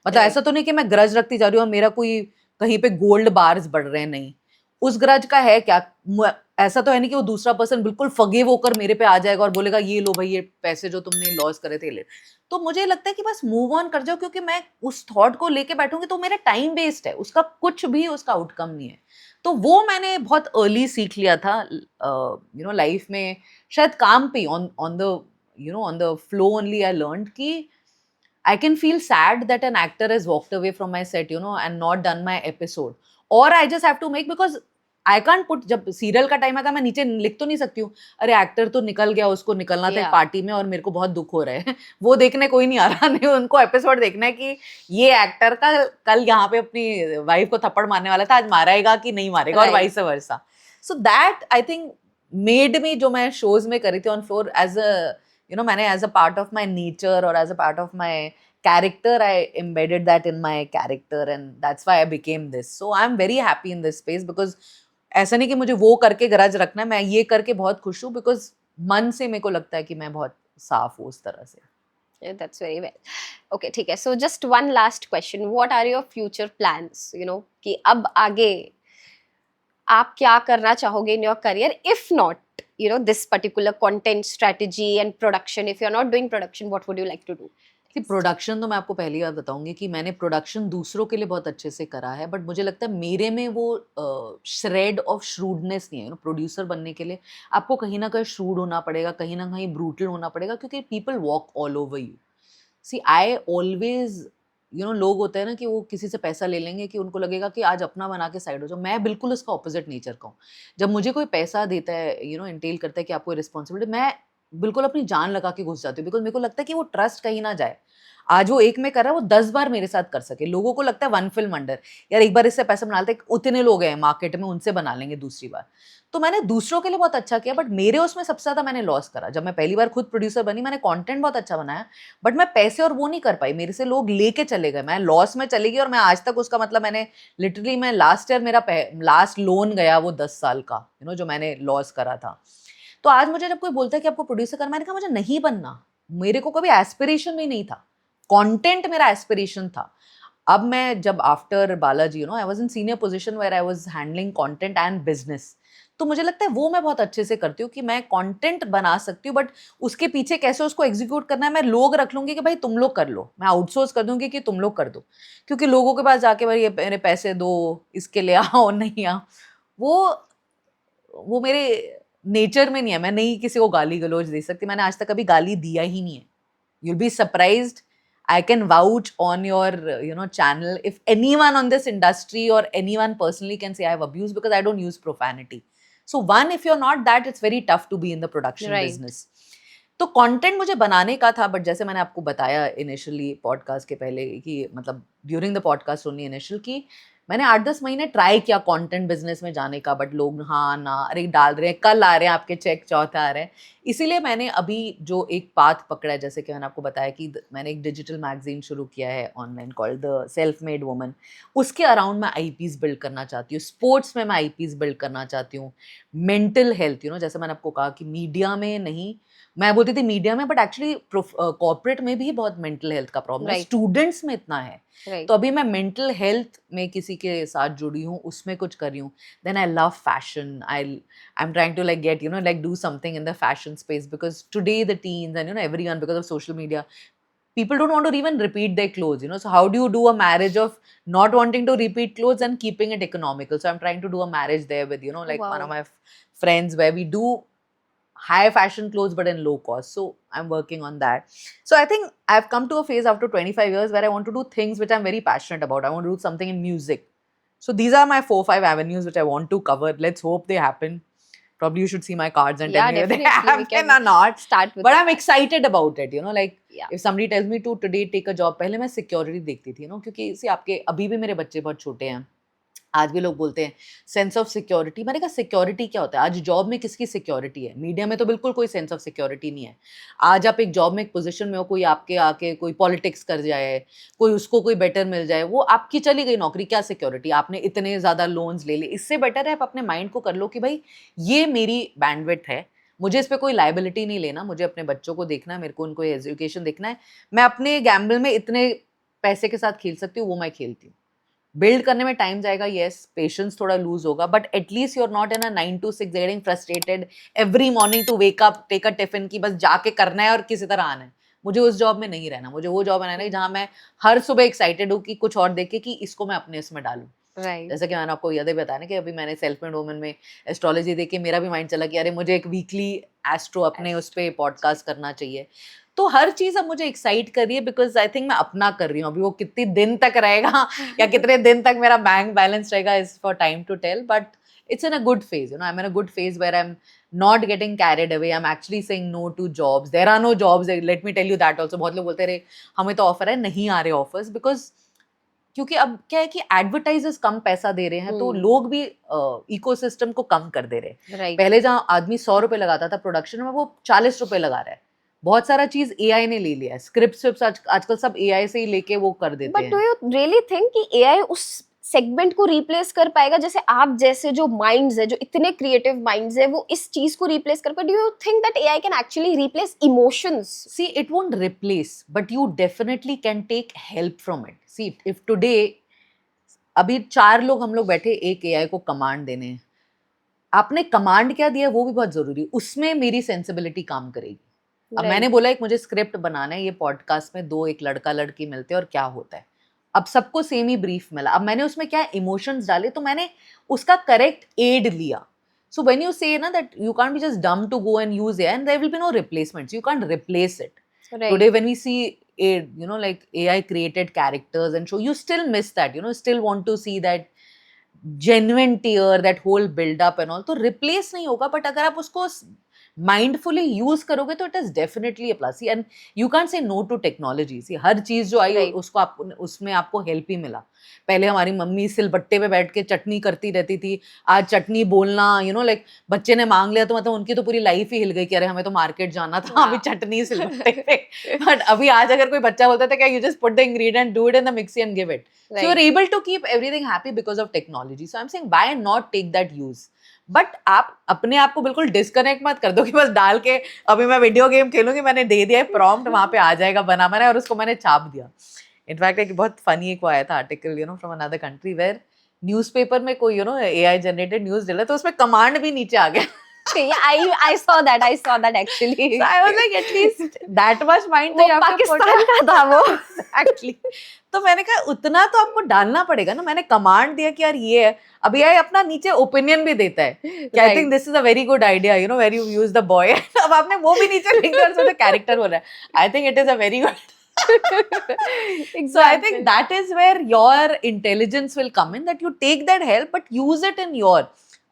S1: मतलब ऐसा तो नहीं कि मैं ग्रज रखती जा रही हूँ और मेरा कोई कहीं पे गोल्ड बार्स बढ़ रहे हैं, नहीं. उस ग्रज का है क्या, ऐसा तो है नहीं कि वो दूसरा पर्सन बिल्कुल फॉरगिव होकर मेरे पे आ जाएगा और बोलेगा ये लो भाई ये पैसे जो तुमने लॉस करे थे ले. तो मुझे लगता है कि बस मूव ऑन कर जाओ, क्योंकि मैं उस थॉट को लेके बैठूंगी तो मेरा टाइम वेस्ट है, उसका कुछ भी उसका आउटकम नहीं है. तो वो मैंने बहुत अर्ली सीख लिया था लाइफ में, शायद काम पे on the flow only I learned कि I can feel sad that an actor has walked away from my set, and not done my episode. Or I just have to make, because I can't put, जब serial का time आएगा मैं नीचे लिख तो नहीं सकती हूँ अरे एक्टर तो निकल गया, उसको निकलना था पार्टी में और मेरे को बहुत दुख हो रहा है. वो देखने कोई नहीं आ रहा, नहीं उनको एपिसोड देखना है कि ये एक्टर का कल यहाँ पे अपनी वाइफ को थप्पड़ मारने वाला था, आज मारेगा कि नहीं मारेगा, और vice versa. So that I think made me, जो मैं शोज में करी थी ऑन फ्लोर, एज अ मैंने as a part of my nature और as a part of my character, I embedded that in my character, and that's why I became this. So I'm very happy in this space, because ऐसा नहीं कि मुझे वो करके गरज रखना है, मैं ये करके बहुत खुश हूँ, because मन से मेरे को लगता है कि मैं बहुत साफ हूँ उस तरह से.
S2: Yeah, that's very well. Okay, ठीक है. So just one last question. What are your future plans? कि अब आगे आप क्या करना चाहोगे in your career? If not, this particular content strategy and production, if you're not doing production, what would you like to do?
S1: कि production तो मैं आपको पहली बार बताऊंगी कि मैंने प्रोडक्शन दूसरों के लिए बहुत अच्छे से करा है, बट मुझे लगता है मेरे में वो श्रेड ऑफ श्रूडनेस नहीं है. प्रोड्यूसर बनने के लिए आपको कहीं ना कहीं श्रूड होना पड़ेगा, कहीं ना कहीं ब्रूटल होना पड़ेगा, क्योंकि people walk all over you. See I always लोग होते हैं ना कि वो किसी से पैसा ले लेंगे कि उनको लगेगा कि आज अपना बना के साइड हो जाओ. मैं बिल्कुल उसका ऑपोजिट नेचर का हूँ. जब मुझे कोई पैसा देता है, इंटेल करता है कि आपको रिस्पॉन्सिबिलिटी, मैं बिल्कुल अपनी जान लगा के घुस जाती हूँ, बिकॉज मेरे को लगता है कि वो ट्रस्ट कहीं ना जाए. आज वो एक में कर रहा है, वो 10 बार मेरे साथ कर सके. लोगों को लगता है वन फिल्म अंडर, यार एक बार इससे पैसा बना लेते, उतने लोग हैं मार्केट में, उनसे बना लेंगे दूसरी बार. तो मैंने दूसरों के लिए बहुत अच्छा किया, बट मेरे उसमें सबसे ज्यादा मैंने लॉस करा. जब मैं पहली बार खुद प्रोड्यूसर बनी, मैंने कंटेंट बहुत अच्छा बनाया, बट मैं पैसे और वो नहीं कर पाई, मेरे से लोग लेके चले गए, मैं लॉस में चली गई. और मैं आज तक उसका मतलब, मैंने लिटरली, मैं लास्ट ईयर मेरा लास्ट लोन गया वो 10 साल का, जो मैंने लॉस करा था. तो आज मुझे जब कोई बोलता है कि आपको प्रोड्यूसर करना, मैंने कहा मुझे नहीं बनना, मेरे को कभी एस्पिरेशन भी नहीं था. कंटेंट मेरा एस्पिरेशन था. अब मैं जब after Balaji, I was in senior position where I was handling content and business, तो मुझे लगता है वो मैं बहुत अच्छे से करती हूँ कि मैं कंटेंट बना सकती हूँ, बट उसके पीछे कैसे उसको एग्जीक्यूट करना है, मैं लोग रख लूंगी कि भाई तुम लोग कर लो, मैं आउटसोर्स कर दूंगी कि तुम लोग कर दो. क्योंकि लोगों के पास जाके भाई ये मेरे पैसे दो, इसके लिए आओ, नहीं आओ, वो मेरे नेचर में नहीं है. मैं नहीं किसी को गाली गलौज दे सकती, मैंने आज तक कभी गाली दिया ही नहीं है. You'll be surprised. I can vouch on your channel if anyone on this industry or anyone personally can say I have abused, because I don't use profanity. So one, if you're not that, it's very tough to be in the production business. तो content मुझे बनाने का था, but जैसे मैंने आपको बताया initially podcast के पहले कि मतलब during the podcast only initial, कि मैंने 8-10 महीने ट्राई किया कंटेंट बिजनेस में जाने का, बट लोग हाँ ना, अरे डाल रहे हैं, कल आ रहे हैं आपके चेक, चौथा आ रहे हैं. इसीलिए मैंने अभी जो एक पाथ पकड़ा है, जैसे कि मैंने आपको बताया कि मैंने एक डिजिटल मैगजीन शुरू किया है online called the self made woman. उसके अराउंड मैं आईपीज बिल्ड करना चाहती हूँ. स्पोर्ट्स में मैं आईपीज बिल्ड करना चाहती हूँ. मेंटल हेल्थ, जैसे मैंने आपको कहा कि मीडिया में नहीं, मैं बोलती थी मीडिया में, बट एक्चुअली कॉर्पोरेट में भी बहुत मेंटल हेल्थ का प्रॉब्लम है, स्टूडेंट्स में इतना है. तो अभी मैं मेंटल हेल्थ में किसी के साथ जुड़ी हूँ, उसमें कुछ कर रही हूँ. Then I love fashion, I am trying to like get like do something in the fashion space, because today the teens and everyone, because of social media, people don't want to even repeat their clothes, so how do you do a marriage of not wanting to repeat clothes and keeping it economical? So I'm trying to do a marriage there with like one of my friends, where we do high fashion clothes but in low cost. So I'm working on that. So I think I've come to a phase after 25 years where I want to do things which I'm very passionate about. I want to do something in music. So these are my 4-5 avenues which I want to cover. Let's hope they happen. Probably you should see my cards and tell me if they
S2: definitely we
S1: happen
S2: can
S1: or not.
S2: start with
S1: But
S2: that.
S1: I'm excited about it, you know, like
S2: Yeah.
S1: if somebody tells me to today take a job, पहले मैं security देखती थी, you know, क्योंकि इसे आपके अभी भी मेरे बच्चे बहुत छोटे हैं, आज भी लोग बोलते हैं सेंस ऑफ सिक्योरिटी. मैंने कहा सिक्योरिटी क्या होता है? आज जॉब में किसकी सिक्योरिटी है? मीडिया में तो बिल्कुल कोई सेंस ऑफ सिक्योरिटी नहीं है. आज आप एक जॉब में एक पोजीशन में हो, कोई आपके आके कोई पॉलिटिक्स कर जाए, कोई उसको कोई बेटर मिल जाए, वो आपकी चली गई नौकरी, क्या सिक्योरिटी? आपने इतने ज़्यादा लोन्स ले लिए. इससे बेटर है आप अपने माइंड को कर लो कि भाई ये मेरी बैंडविड्थ है, मुझे इस पे कोई लायबिलिटी नहीं लेना, मुझे अपने बच्चों को देखना है, मेरे को उनको एजुकेशन देखना है, मैं अपने गैम्बल में इतने पैसे के साथ खेल सकती हूँ, वो मैं खेलती हूँ. बिल्ड करने में टाइम जाएगा, येस, पेशेंस थोड़ा लूज होगा, but at least you are not in a 9 to 6 getting frustrated every morning to wake up, take a tiffin की बस जाके करना है और किसी तरह आना है. मुझे उस जॉब में नहीं रहना, मुझे वो जॉब में रहना है जहाँ मैं हर सुबह एक्साइटेड हूँ कि कुछ और देखे कि इसको मैं अपने इसमें डालूं.
S2: Right.
S1: जैसे कि मैंने आपको याद है बताया ना कि अभी मैंने सेल्फ मेड वुमन में एस्ट्रोलॉजी देख के मेरा भी माइंड चला कि अरे मुझे एक वीकली एस्ट्रो अपने उस पर पॉडकास्ट करना चाहिए. तो हर चीज़ अब मुझे एक्साइट कर रही है बिकॉज आई थिंक मैं अपना कर रही हूँ. अभी वो कितने दिन तक रहेगा या कितने दिन तक मेरा बैंक बैलेंस रहेगा is for time to tell, but it's in a good phase, you know, I'm in a good phase where I'm not getting carried away. I'm actually saying no to jobs. There are no jobs, let me tell you that also. बहुत लोग बोलते रहे हमें तो offer है, नहीं आ रहे offers, because क्योंकि अब क्या है कि एडवर्टाइजर्स कम पैसा दे रहे हैं, तो लोग भी इकोसिस्टम को कम कर दे रहे हैं.
S2: Right.
S1: पहले जहाँ आदमी 100 रुपए लगाता था प्रोडक्शन में, वो 40 रुपए लगा रहा है. बहुत सारा चीज एआई ने ले लिया है. स्क्रिप्ट आजकल सब एआई से ही लेके वो कर देते
S2: But
S1: हैं.
S2: do you really think कि AI उस सेगमेंट को रिप्लेस कर पाएगा? जैसे आप जैसे जो माइंड्स है, जो इतने क्रिएटिव माइंड्स है, वो इस चीज को रिप्लेस कर पाए? Do you think that AI can actually replace emotions?
S1: See, it won't replace, but you definitely can take help from it. See, if today अभी 4 लोग हम लोग बैठे एक एआई को कमांड देने हैं, आपने कमांड क्या दिया वो भी बहुत जरूरी है, उसमें मेरी सेंसिबिलिटी काम करेगी. अब मैंने बोला एक मुझे स्क्रिप्ट बनाना है, ये पॉडकास्ट में 2 एक लड़का लड़की मिलते हैं और क्या होता है. अब सबको सेम ही ब्रीफ मिला, अब मैंने उसमें क्या इमोशंस डाले, तो मैंने उसका करेक्ट एड लिया. सो व्हेन यू से ना that you can't be just dumb to go and use AI and there will be no replacements, you can't replace it. Today when we see you know, like AI created characters and show, you still miss that, you know, still want to see that genuine tear, that whole build up and all. तो replace नहीं होगा, but अगर आप उसको mindfully use करोगे तो it is definitely a plus. See, and you can't say no to technology. See, हर चीज जो आई
S2: Right.
S1: उसको आप उसमें आपको हेल्प ही मिला. पहले हमारी मम्मी सिलबट्टे पे बैठ के चटनी करती रहती थी, आज चटनी बोलना, यू नो, लाइक बच्चे ने मांग लिया तो मतलब उनकी तो पूरी लाइफ ही हिल गई कि अरे हमें तो मार्केट जाना था, अभी चटनी सिलबट्टे पे. बट अभी आज अगर कोई बच्चा बोलता था क्या, you just put the ingredient, do it in the mixie and give it. So you're able to keep everything happy because of technology. So I'm saying why not take that use? But आप अपने आप को बिल्कुल disconnect मत कर दो कि बस डाल के अभी मैं वीडियो गेम खेलूंगी, मैंने दे दिया है प्रॉम्प्ट, वहां पे आ जाएगा बना बना और उसको मैंने छाप दिया. इनफैक्ट एक बहुत फनी एक वो आया था article, you know, from another country where newspaper में कोई, you know, AI generated news डाला तो उसमें कमांड भी नीचे आ गया.
S2: Yeah, I saw that actually.
S1: So I was like, at least that much mind
S2: वो
S1: तो
S2: पाकिस्तान का था वो.
S1: Exactly. तो मैंने कहा उतना तो आपको डालना पड़ेगा ना. मैंने कमांड दिया कि यार ये है, अब ये अपना नीचे ओपिनियन भी देता है कि I think this is a very good idea, you know, where you use the boy. अब आपने वो भी नीचे लिख दिया, उसमें कैरेक्टर हो रहा है, I think it is a very good. So I think that is where your intelligence will come in, that you take that help but use it in your.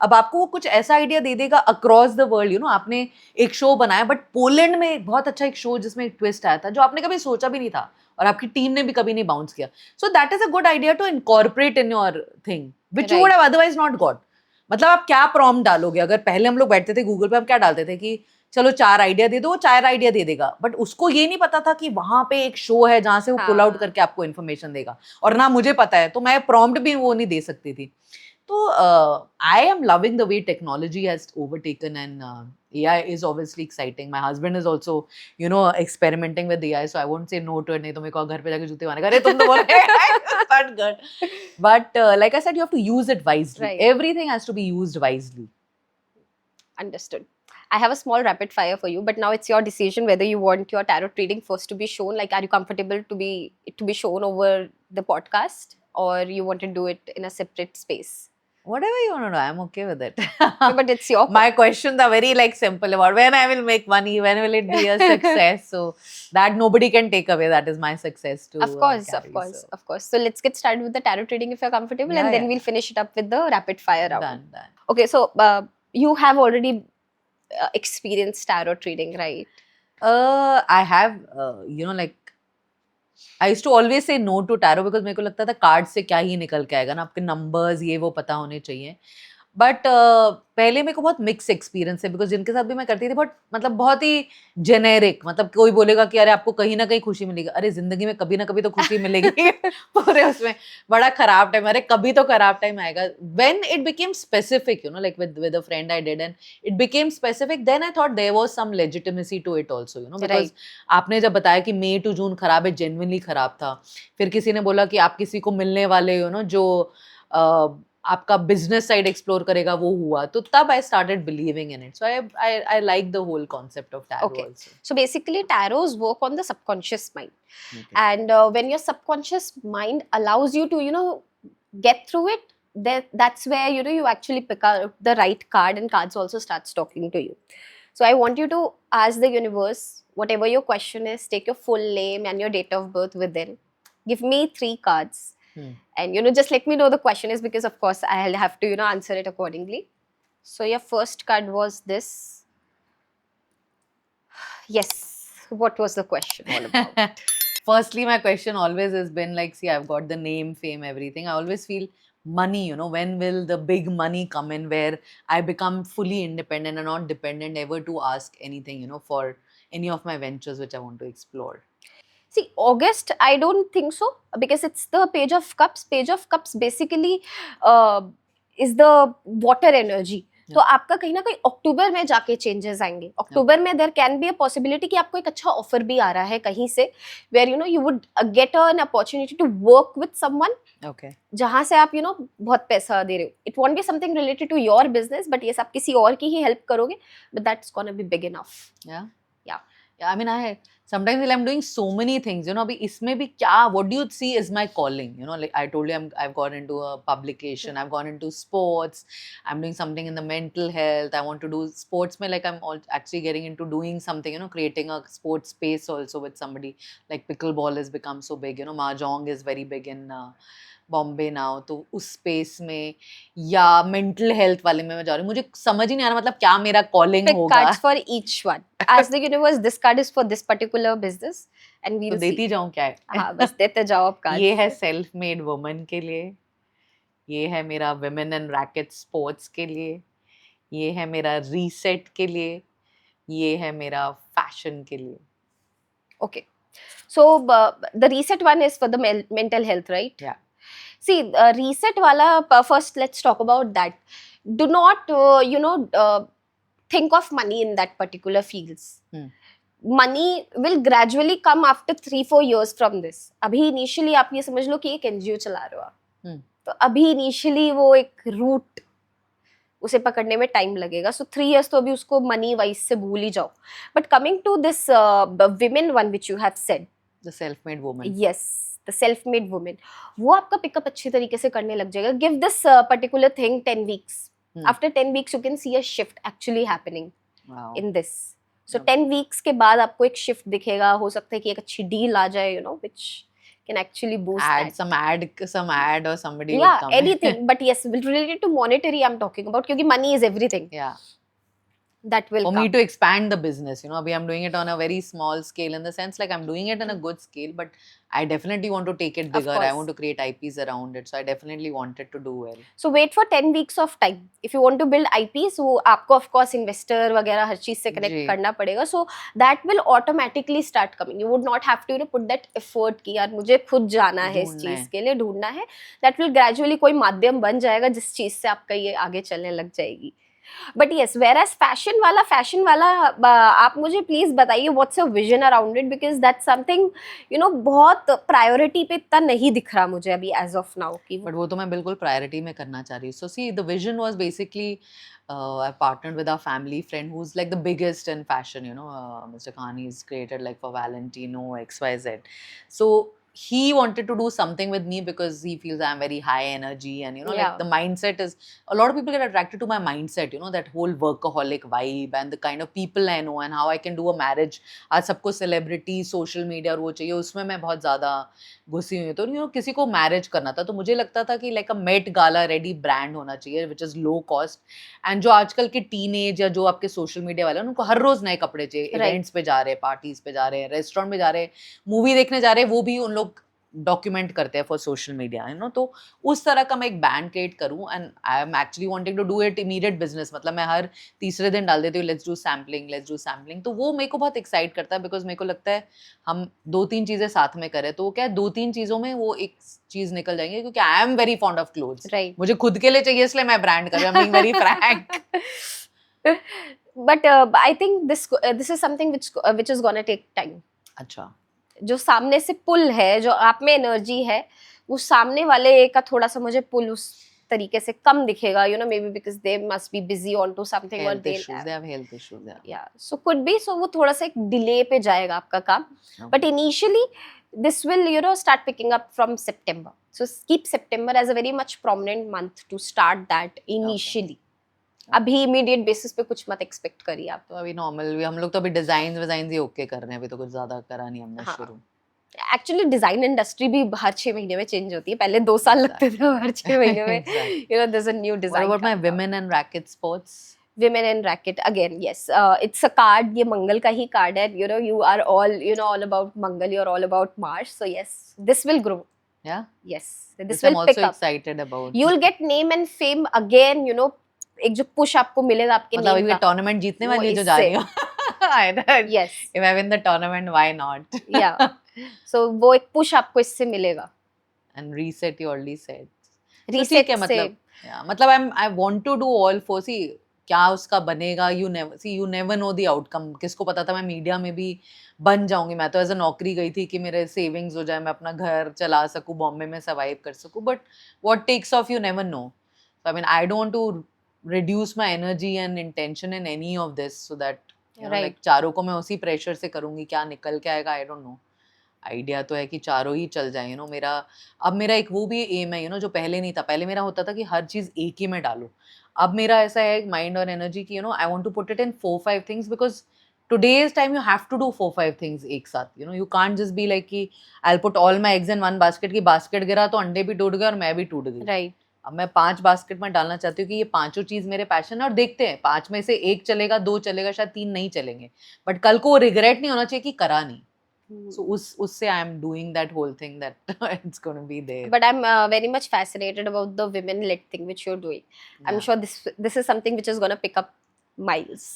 S1: अब आपको वो कुछ ऐसा आइडिया दे देगा across the world, you know. आपने एक show बनाया but Poland में बहुत अच्छा एक शो जिसमें एक ट्विस्ट आया था जो आपने कभी सोचा भी नहीं था और आपकी टीम ने भी कभी नहीं बाउंस किया. So that is a good idea to incorporate in your thing which you would have otherwise not got. मतलब आप क्या प्रॉम्प्ट डालोगे? अगर पहले हम लोग बैठते थे गूगल पे, हम क्या डालते थे कि चलो 4 आइडिया दे दो, वो 4 आइडिया दे देगा, बट उसको ये नहीं पता था कि वहां पे एक शो है जहां से वो पुल आउट करके आपको इन्फॉर्मेशन देगा. और ना मुझे पता है, तो मैं प्रॉम्प्ट भी वो नहीं दे सकती थी. तो I am loving the way technology has overtaken, and AI is obviously exciting. My husband is also, you know, experimenting with AI, so I won't say no to it. नहीं तो मेरे को घर पे जाके जूते मारेगा, अरे तुम तो बोल रहे हो, not good. But like I said, you have to use it wisely.
S2: Right.
S1: Everything has to be used wisely.
S2: Understood. I have a small rapid fire for you, but now it's your decision whether you want your tarot reading first to be shown. Like, are you comfortable to be shown over the podcast, or you want to do it in a separate space?
S1: Whatever you want to know, I'm okay with it.
S2: But it's your
S1: My questions are very like simple about when I will make money, when will it be a success. So that nobody can take away. That is my success to
S2: Of course, of
S1: carry.
S2: course,
S1: So
S2: of course. So let's get started with the tarot trading if you're comfortable,
S1: yeah,
S2: and then
S1: yeah.
S2: we'll finish it up with the rapid fire round.
S1: Done.
S2: Okay, so you have already experienced tarot trading, right?
S1: I have, like I used to always say no to tarot because मेरे को लगता था card से क्या ही निकल के आएगा ना, आपके नंबर्स ये वो पता होने चाहिए. बट पहले मेरे को बहुत मिक्स एक्सपीरियंस है बिकॉज जिनके साथ भी मैं करती थी बट मतलब बहुत ही जेनेरिक, मतलब कोई बोलेगा कि अरे आपको कहीं ना कहीं खुशी मिलेगी, अरे जिंदगी में कभी ना कभी तो खुशी मिलेगी. पूरे उसमें बड़ा खराब टाइम, अरे कभी तो खराब टाइम आएगा. When it became specific, like with a friend I did and it became specific, then I thought there was some legitimacy to it also, because
S2: Right.
S1: आपने जब बताया कि मई टू जून खराब है, जेन्युइनली खराब था. फिर किसी ने बोला कि आप किसी को मिलने वाले जो आपका बिजनेस साइड एक्सप्लोर करेगा, वो हुआ. तो तब I started believing in it. So I like the whole concept of tarot
S2: Okay.
S1: Also.
S2: So basically, tarots work on the subconscious mind. And when your subconscious mind allows you to get through it, that's where you actually pick out the right card, and cards also starts talking to you. So I want you to ask the universe whatever your question is. Take your full name and your date of birth within. Give me 3 cards, and just let me know the question is, because of course I'll have to answer it accordingly. So your first card was this. Yes, what was the question all about?
S1: Firstly, my question always has been like, see, I've got the name, fame, everything. I always feel money, when will the big money come in where I become fully independent and not dependent ever to ask anything, for any of my ventures which I want to explore.
S2: See, August, I don't think so, because it's the Page of Cups. Page of Cups basically uh, is the water energy. तो आपका कहीं ना कहीं अक्टूबर में जाके changes आएंगे. अक्टूबर में there can be a possibility कि आपको एक अच्छा ऑफर भी आ रहा है कहीं से, where you would get an opportunity to work with someone.
S1: Okay.
S2: जहां से आप बहुत पैसा दे रहे हो. It won't be something related to your business, but yes, आप किसी और की ही हेल्प करोगे, but that's gonna be big enough.
S1: Yeah, I mean, I sometimes while I'm doing so many things, अभी इसमें भी क्या, what do you see is my calling, like I told you, I've gone into a publication, I've gone into sports, I'm doing something in the mental health, I want to do sports में, like I'm actually getting into doing something, creating a sports space also with somebody, like pickleball has become so big, mahjong is very big in Bombay now, तो उस space में या mental health वाले में मैं जा रही हूँ. मुझे समझ ही नहीं आ रहा मतलब क्या मेरा कॉलिंग
S2: Pick
S1: होगा.
S2: cards for each one. Ask the universe, this card is for this particular business, and
S1: तो
S2: we'll
S1: देती
S2: see.
S1: जाऊँ क्या है?
S2: हाँ, बस देते जाओ आप cards.
S1: ये है सेल्फ मेड वुमन के लिए, ये है मेरा विमेन एंड रैकेट स्पोर्ट्स के लिए, ये है मेरा रीसेट के लिए, ये है मेरा फैशन के लिए.
S2: Okay. So the reset one is for the mental health, right?
S1: Yeah.
S2: See, reset wala, first let's talk about that. Do not think of money in that particular fields. Money will gradually come after 3-4 years from this. अभी initially आप ये समझ लो कि एक NGO चला रहे हो आप, तो अभी initially वो एक रूट उसे पकड़ने में टाइम लगेगा. सो 3 years तो अभी उसको मनी वाइज से भूल ही जाओ. But coming to this women one which you have said,
S1: the self made woman.
S2: Yes, the self made women, वो आपका पिकअप अच्छी तरीके से करने लग जाएगा. Give this particular thing 10 weeks. After 10 weeks you can see a shift actually happening in this. So 10 weeks के बाद आपको एक शिफ्ट दिखेगा. हो सकता है कि एक अच्छी डील आ जाए, which can actually boost
S1: Add
S2: that.
S1: some ad or somebody
S2: Yeah,
S1: would come.
S2: anything. But yes, related to monetary I'm talking about, because money is everything.
S1: Yeah.
S2: That will
S1: For
S2: come.
S1: me to expand the business, abhi I'm doing it on a very small scale, in the sense like I'm doing it in a good scale, but I definitely want to take it bigger. I
S2: course.
S1: want to create IPs around it, so I definitely want it to do well.
S2: So wait for 10 weeks of time. If you want to build IP, so आपको of course investor वगैरह हर चीज से connect
S1: जी.
S2: करना पड़ेगा. So that will automatically start coming. You would not have to put that effort कि यार मुझे खुद जाना है इस चीज के लिए, ढूंढना है. That will gradually कोई माध्यम बन जाएगा जिस चीज से आपका ये आगे चलने लग जाएगी. But yes, whereas fashion वाला आप मुझे प्लीज बताइए what's your vision around it, because that's something बहुत प्रायोरिटी पे इतना नहीं दिख रहा मुझे अभी एज ऑफ नाउ की.
S1: बट वो तो मैं बिल्कुल प्रायोरिटी में करना चाह रही हूँ. So see, the vision was basically I partnered with our family friend who's like the biggest in fashion, Mr. Khan. He's created like for Valentino, XYZ. So he wanted to do something with me because he feels I'm very high energy, and
S2: Yeah.
S1: like the mindset is, a lot of people get attracted to my mindset, that whole workaholic vibe and the kind of people I know and how I can do a marriage. आज सबको celebrity, social media और वो चाहिए, उसमें मैं बहुत ज़्यादा घुसी हुई हूँ। तो किसी को मैरिज करना था, तो मुझे लगता था कि like a Met Gala ready brand होना चाहिए which is low cost, and जो आजकल के टीनेज या जो आपके सोशल मीडिया वाले हैं उनको हर रोज नए कपड़े चाहिए,
S2: Right.
S1: इवेंट्स पे जा रहे हैं, पार्टीज पे जा रहे हैं, रेस्टोरेंट में जा रहे हैं, मूवी देखने जा रहे हैं, वो भी उन लोग डॉक्यूमेंट करते हैं फॉर सोशल मीडिया, तो उस तरह का मैं एक बैंड क्रिएट करूं, and I am actually wanting to do it immediate business, मतलब मैं हर तीसरे दिन डाल देती हूँ लेट्स डू सैम्पलिंग, तो वो मेरे को बहुत एक्साइट करता है, बिकॉज मेरे को लगता है हम 2-3 चीजें साथ में करें, तो वो क्या है 2-3 चीजों में वो एक चीज निकल जाएंगे, क्योंकि आई am very fond of clothes,
S2: Right.
S1: मुझे खुद के लिए चाहिए, इसलिए मैं ब्रांड कर रही हूँ, I am being very Frank.
S2: But I think this is something which is gonna take time.
S1: अच्छा,
S2: जो सामने से पुल है, जो आप में एनर्जी है, वो सामने वाले का थोड़ा सा मुझे पुल उस तरीके से कम दिखेगा, maybe because they must be busy onto something or
S1: health issues, they have health issues,
S2: yeah, so could be, so वो थोड़ा सा एक डिले पे जाएगा आपका काम, but initially this will start picking up from September, so keep September as a very much prominent month to start that initially. अभी immediate basis पे कुछ मत एक्सपेक्ट करिए आप.
S1: तो अभी नॉर्मल हम लोग तो अभी डिजाइन ही ओके कर रहे हैं, अभी तो कुछ ज्यादा करा नहीं हमने शुरू.
S2: एक्चुअली डिजाइन इंडस्ट्री भी हर 6 महीने में चेंज होती है, पहले 2 साल लगते थे, हर 6 महीने में there is a new design.
S1: What about my women and racket sports?
S2: Women and racket, again, yes, it's a card, ये मंगल का ही कार्ड है, you are all about Mangal, you're all about Mars, so yes, this will grow.
S1: Yeah,
S2: yes, this
S1: which
S2: will
S1: I'm
S2: pick
S1: also
S2: up.
S1: excited about.
S2: You will get name and fame again, एक जो push आपको मिलेगा आपके
S1: मतलब
S2: name
S1: ये
S2: का,
S1: tournament जीतने वाली है जो जा रही हो.
S2: yes,
S1: If I win the tournament, why not?
S2: yeah, so वो एक पुश आपको इससे मिलेगा.
S1: And reset, you already said.
S2: Reset
S1: ठीक है,
S2: से
S1: मतलब I want to do all four. See, क्या उसका बनेगा, you never know the outcome. किसको पता था मैं मीडिया में भी बन जाऊंगी, मैं तो एज अ नौकरी गई थी कि मेरे सेविंग्स हो जाए, मैं अपना घर चला सकूं, बॉम्बे में सर्वाइव कर सकूं, but what takes off you never know. So I mean, I don't want to reduce my energy and intention in any of this, so that
S2: Right.
S1: like चारों को मैं उसी प्रेशर से करूंगी, क्या निकल के आएगा आई डोंट नो. आइडिया तो है कि चारों ही चल जाए, मेरा एक वो भी एम है, जो पहले नहीं था. पहले मेरा होता था कि हर चीज एक ही में डालूं. अब मेरा ऐसा है माइंड और एनर्जी की I want to put it in 4-5 things, because today's time you have to do 4-5 things एक साथ. You can't just be like कि I'll put all my eggs in one basket, कि बास्केट गिरा तो अंडे भी टूट गए और मैं भी टूट गई.
S2: राइट.
S1: अब मैं 5 बास्केट में डालना चाहती हूँ कि ये पांचों चीज मेरे पैशन है, और देखते हैं 5 में से 1 चलेगा, 2 चलेगा, शायद 3 नहीं चलेंगे, बट कल को रिग्रेट नहीं होना चाहिए कि करा नहीं. So उससे I am doing that whole thing that it's going to be there.
S2: But I'm very much fascinated about the women-led thing which you're doing. I'm sure this is something which is going to pick up miles.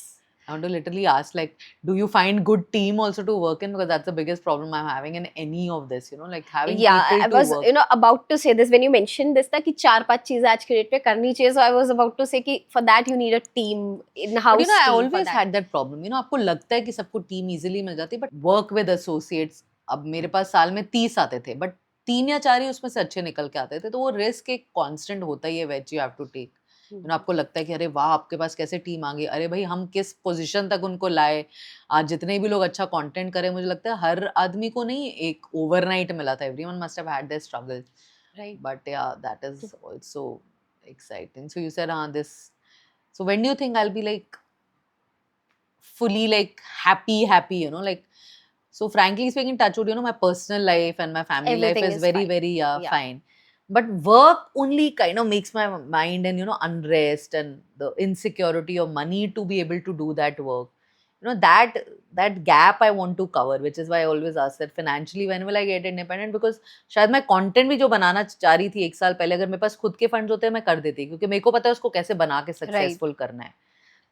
S1: I want to literally ask, like, do you find good team also to work in? Because that's the biggest problem I'm having in any of this, like having people
S2: I
S1: to
S2: was
S1: work.
S2: about to say this when you mentioned this that कि 4-5 चीजें आज के date पे करनी चाहिए, so I was about to say कि for that you need a team, in-house
S1: But I
S2: team for
S1: always
S2: that.
S1: had that problem. आपको लगता है कि सबको team easily मिल जाती है, but work with associates. अब मेरे पास साल में 30 आते थे, but 3 या 4 ही उसमें से अच्छे निकल के आते थे, तो वो रिस्क एक कांस्टेंट होता ही है which you have to take. आपको लगता है कि अरे वाह आपके पास कैसे टीम आ गई, अरे भाई हम किस पोजीशन तक उनको लाए, आज जितने भी लोग अच्छा कंटेंट करें, मुझे लगता है हर आदमी को नहीं एक ओवरनाइट मिला था. Everyone must have had their struggle,
S2: Right.
S1: But yeah that is also exciting. So you said this, so when do you think I'll be like fully like happy, like, so frankly speaking, touch wood, my personal life and my family
S2: Everything
S1: life is
S2: is
S1: very
S2: fine.
S1: very
S2: Yeah.
S1: fine, but work only kind of makes my mind and unrest and the insecurity of money to be able to do that work. That gap I want to cover, which is why I always ask that financially when will I get independent, because शायद मैं content भी जो बनाना चाह रही थी 1 साल पहले, अगर मेरे पास खुद के फंड्स होते हैं मैं कर देती, क्योंकि मेरे को पता है उसको कैसे बना के सक्सेसफुल करना है.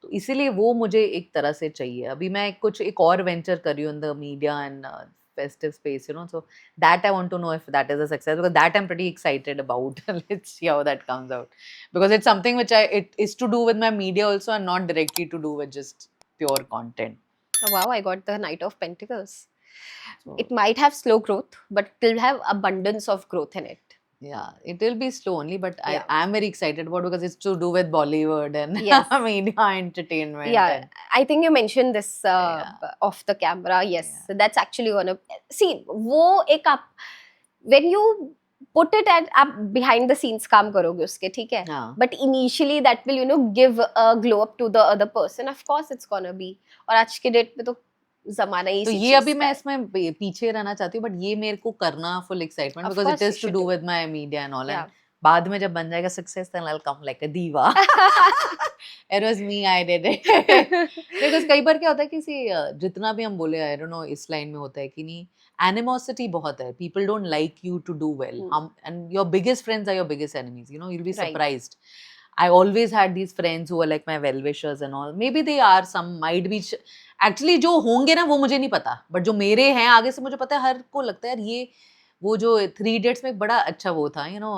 S1: तो इसीलिए वो मुझे एक तरह से चाहिए. अभी मैं कुछ एक और वेंचर कर रही हूँ in the media and festive space, so that I want to know if that is a success, because that I'm pretty excited about. Let's see how that comes out, because it's something which it is to do with my media also, and not directly to do with just pure content.
S2: Oh, wow, I got the Knight of Pentacles.
S1: So,
S2: It might have slow growth, but it will have abundance of growth in it.
S1: yeah, it will be slow only, but
S2: Yeah.
S1: I am very excited about, because it's to do with Bollywood and
S2: Yes.
S1: media entertainment.
S2: Yeah,
S1: and,
S2: I think you mentioned this
S1: Yeah.
S2: off the camera. Yes,
S1: Yeah.
S2: so that's actually one of see वो एक आप when you put it at आप behind the scenes काम करोगे उसके, ठीक है,
S1: हाँ
S2: but initially that will give a glow up to the other person, of course it's gonna be. और आज के डेट में तो जमाना ही
S1: तो
S2: इसी
S1: ये
S2: चीज
S1: अभी
S2: का
S1: मैं
S2: है.
S1: इसमें पीछे रहना चाहती हूँ बट ये मेरे को करना full excitement
S2: Of
S1: because it
S2: course you
S1: is to
S2: should
S1: do
S2: do.
S1: With my media and all and
S2: Yeah.
S1: बाद में जब बन जाएगा success then I will come like a diva it was me I did it because कई बार क्या होता है किसी जितना भी हम बोले आई डोंट नो इस लाइन में होता है कि नहीं एनिमोसिटी बहुत है people don't like you to do well हम and your biggest friends are your biggest enemies you know you will be
S2: Right.
S1: Surprised I always had these friends who were like my well wishers and all. Maybe they are, some might be. Actually, जो होंगे ना वो मुझे नहीं पता. But जो मेरे हैं आगे से मुझे पता है हर को लगता है यार ये वो जो 3 Idiots में एक बड़ा अच्छा वो था you know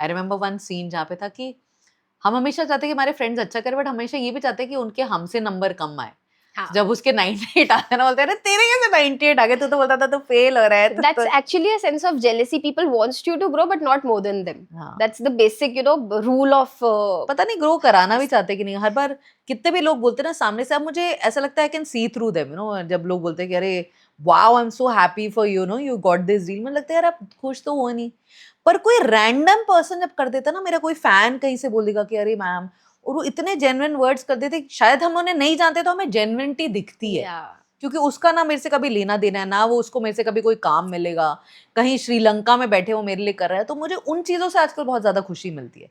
S1: I remember one scene जहाँ पे था कि हम हमेशा चाहते हैं कि हमारे फ्रेंड्स अच्छा करें बट हमेशा ये भी चाहते हैं कि उनके हमसे नंबर कम आए.
S2: हाँ.
S1: जब उसके 98 आते हैं ना बोलते हैं अरे तेरे कैसे 98 आ गए तू तो बोलता था तू फेल हो रहा है.
S2: That's actually a sense of jealousy. People wants you to grow, but not more than them.
S1: हाँ.
S2: That's the basic, rule of.
S1: पता नहीं ग्रो कराना भी चाहते कि नहीं हर बार कितने भी लोग बोलते हैं ना सामने से अब मुझे ऐसा लगता है I can see through them you know जब लोग बोलते हैं कि अरे wow I am so happy for you know you got this deal मुझे लगता है यार आप खुश तो हो नहीं पर कोई रैंडम पर्सन जब कर देता ना मेरा कोई फैन कहीं से बोल देगा कि अरे मैम और वो इतने जेन्युइन वर्ड्स कर देते शायद हम उन्हें नहीं जानते तो हमें जेन्युइनिटी दिखती है
S2: Yeah.
S1: क्योंकि उसका ना मेरे से कभी लेना देना है ना वो उसको मेरे से कभी कोई काम मिलेगा कहीं श्रीलंका में बैठे वो मेरे लिए कर रहा है तो मुझे उन चीज़ों से आजकल बहुत ज़्यादा खुशी मिलती है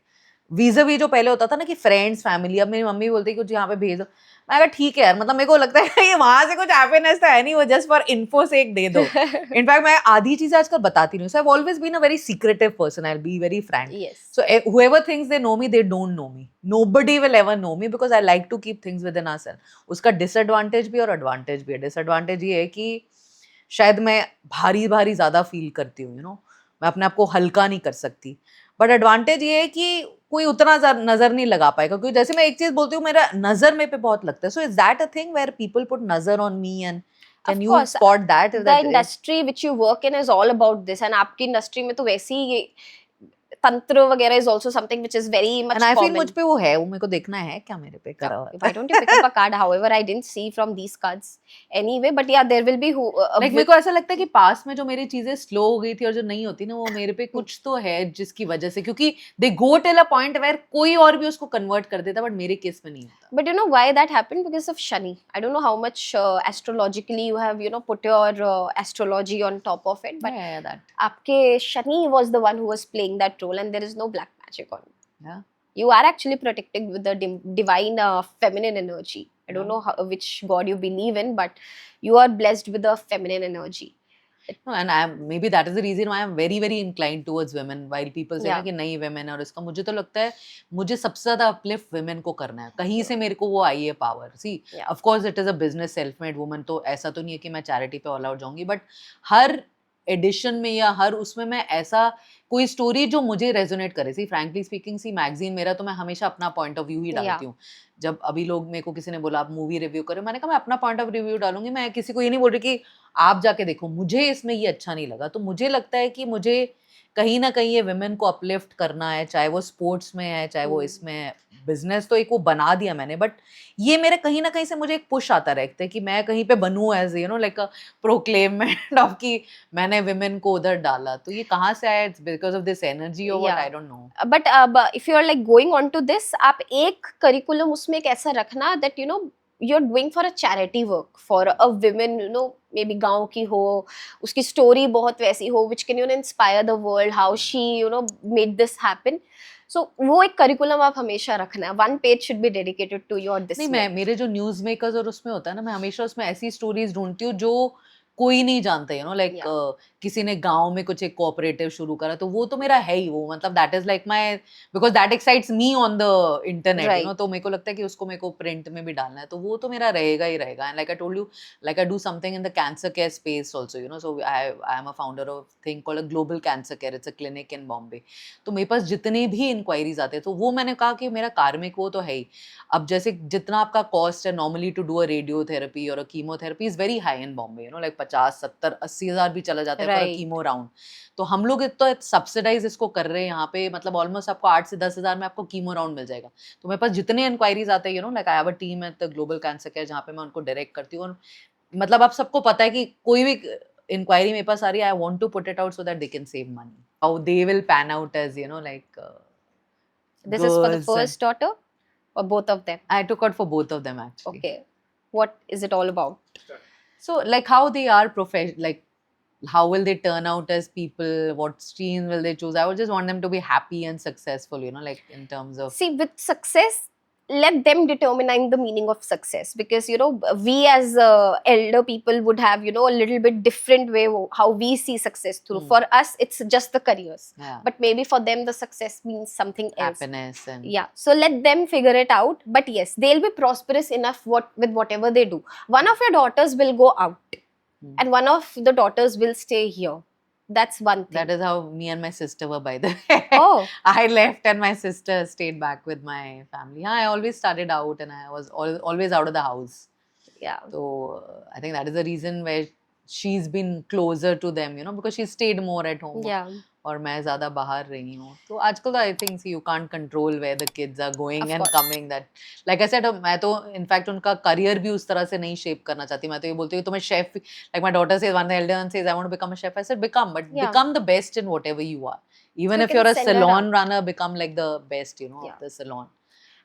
S1: वीजा वी जो पहले होता था ना कि फ्रेंड्स फैमिली अब मेरी मम्मी बोलती है कि कुछ यहाँ पे भेज दो मैं कहा ठीक है यार मतलब मेरे को लगता है ये वहां से कुछ हैप्पीनेस तो है नहीं वो जस्ट फॉर इन्फो से एक दे दो इनफैक्ट मैं आधी चीजें आजकल बताती नहीं so I always been a very secretive person I will be very frank
S2: Yes.
S1: so whoever thinks they know me they don't know me nobody will ever know me because I like to keep things within ourselves उसका disadvantage भी और advantage भी है disadvantage ये है कि शायद मैं भारी भारी ज्यादा फील करती हूँ यू नो मैं अपने आप को हल्का नहीं कर सकती बट एडवांटेज ये है कि कोई उतना नजर नहीं लगा पाएगा क्योंकि जैसे मैं एक चीज बोलती हूँ मेरा नजर में पे बहुत लगता है so is that a thing where people put नजर on me and
S2: Of
S1: can you
S2: course,
S1: spot that
S2: the industry which you work in is all about this, and आपकी इंडस्ट्री में तो वैसे ही तंत्र वगैरह is also something which is very much
S1: and I feel
S2: common.
S1: मुझ पे वो है वो मेरे को देखना है क्या मेरे पे करा हुआ
S2: Why don't you pick up a card? However, I didn't see from these cards anyway. But yeah, there will be who.
S1: Like मेरे को ऐसा लगता है कि पास में जो मेरी चीजें स्लो हो गई थी और जो नहीं होती ना वो मेरे पे कुछ तो है जिसकी वजह से क्योंकि they go till a point where कोई और भी उसको कन्वर्ट कर देता बट मेरे केस में नहीं होता
S2: But you know why that happened? Because of Shani. I don't know how much astrologically you have, put your astrology on top of it. But
S1: yeah, that
S2: आपके Shani was the one who was playing that role, and there is no black magic on.
S1: yeah
S2: You are actually protected with the divine feminine energy. I don't know which god you believe in, but you are blessed with the feminine energy.
S1: no, and I maybe that is the reason why I'm very very inclined towards women while people say
S2: Yeah.
S1: ना कि नहीं women और इसका मुझे तो लगता है मुझे सबसे ज्यादा uplift women को करना है कहीं से मेरे को वो आई है पावर सी
S2: Yeah.
S1: of course it is a business self made woman तो ऐसा तो नहीं है कि मैं चैरिटी पे ऑल आउट जाऊंगी बट हर एडिशन में या हर उसमें मैं ऐसा कोई स्टोरी जो मुझे रेजोनेट करे सी फ्रैंकली स्पीकिंग सी मैगजीन मेरा तो मैं हमेशा अपना पॉइंट ऑफ व्यू ही डालती हूँ जब अभी लोग मेरे को किसी ने बोला आप मूवी रिव्यू करो मैंने कहा मैं अपना पॉइंट ऑफ रिव्यू डालूंगी मैं किसी को ये नहीं बोल रही कि आप जाके देखो मुझे इसमें ये अच्छा नहीं लगा तो मुझे लगता है कि मुझे कहीं ना कहीं ये विमेन को अपलिफ्ट करना है चाहे वो स्पोर्ट्स में है चाहे वो इसमें है बिजनेस तो एक वो बना दिया मैंने बट ये मेरे कहीं ना कहीं से मुझे एक पुश आता रहता है कि मैं कहीं पे बनूं as you know like a proclamation of कि मैंने विमेन को उधर डाला तो ये कहाँ से आया it's because of this energy और what I don't know
S2: But if you are like going on to this, आप एक curriculum उसमें एक ऐसा रखना that you're doing for a charity work for a women, maybe गांव की हो, उसकी story बहुत वैसी हो, which can inspire the world, how she made this happen. So वो एक curriculum आप हमेशा रखना है. One page should be dedicated to your this.
S1: नहीं मैं मेरे जो न्यूज मेकर्स और उसमें होता है ना मैं हमेशा उसमें ऐसी स्टोरीज ढूंढती हूँ जो कोई नहीं जानता यू नो लाइक किसी ने गांव में कुछ एक कोऑपरेटिव शुरू करा तो वो तो मेरा है ही वो मतलब that is like my because that excites me on the internet you know तो मेरे को लगता है कि उसको मेरे को प्रिंट में भी डालना है तो वो तो मेरा रहेगा ही रहेगा and like I told you like I do something in the cancer care space also you know so I am a founder of thing called a global cancer care it's a clinic in Bombay तो मेरे पास जितने भी inquiries आते हैं तो वो मैंने कहा कि मेरा कार्मिक वो तो है ही अब जैसे जितना आपका कॉस्ट है normally to do a radiotherapy और a chemotherapy is very high in Bombay you know like 50-70-80 हज़ार भी चला जाता है फॉर अ कीमो राउंड तो हम लोग तो सब्सिडाइज इसको कर रहे हैं यहाँ पे मतलब ऑलमोस्ट आपको 8 से 10 हज़ार में आपको कीमो राउंड मिल जाएगा तो मेरे पास जितने इंक्वायरीज आते हैं you know like I have a team at the global cancer care जहाँ पे मैं उनको डायरेक्ट करती हूँ और मतलब आप सबको पता है कि कोई भी inquiry मेरे पास आ रही है, I want to put it out so that they can save money. How they will pan out as, you know, like
S2: This is for the
S1: girls and-
S2: first daughter or both of them?
S1: I took out for both of them actually.
S2: Okay. What is it all about?
S1: So like how they are like how will they turn out as people, what stream will they choose? I would just want them to be happy and successful, you know, like in terms of
S2: See, with success, let them determine the meaning of success, because you know we as elder people would have, you know, a little bit different way how we see success through.
S1: Hmm.
S2: For us, it's just the careers,
S1: yeah,
S2: but maybe for them the success means something else.
S1: happiness and
S2: Yeah, so let them figure it out. But yes, they'll be prosperous enough with whatever they do. One of your daughters will go out,
S1: Hmm.
S2: and one of the daughters will stay here. That's one thing.
S1: that is how me and my sister were, by the way.
S2: Oh,
S1: I left and my sister stayed back with my family. I always started out and I was always out of the house.
S2: yeah.
S1: So I think that is the reason where she's been closer to them, you know, because she stayed more at home.
S2: Yeah.
S1: और मैं ज़्यादा बाहर रही हूँ, तो आजकल तो I think you can't control where the kids are going
S2: Of
S1: and
S2: course.
S1: coming. That like I said, मैं तो इनफैक्ट उनका करियर भी उस तरह से नहीं शेप करना चाहती. मैं तो ये बोलती हूँ तुम्हें chef, like my daughter says, one the elder one says I want to become a chef. I said become, but
S2: Yeah.
S1: become the best in whatever you are. Even
S2: You
S1: if
S2: can
S1: you're a
S2: send her
S1: salon
S2: out.
S1: runner, become like the best, you know,
S2: Yeah.
S1: of the salon.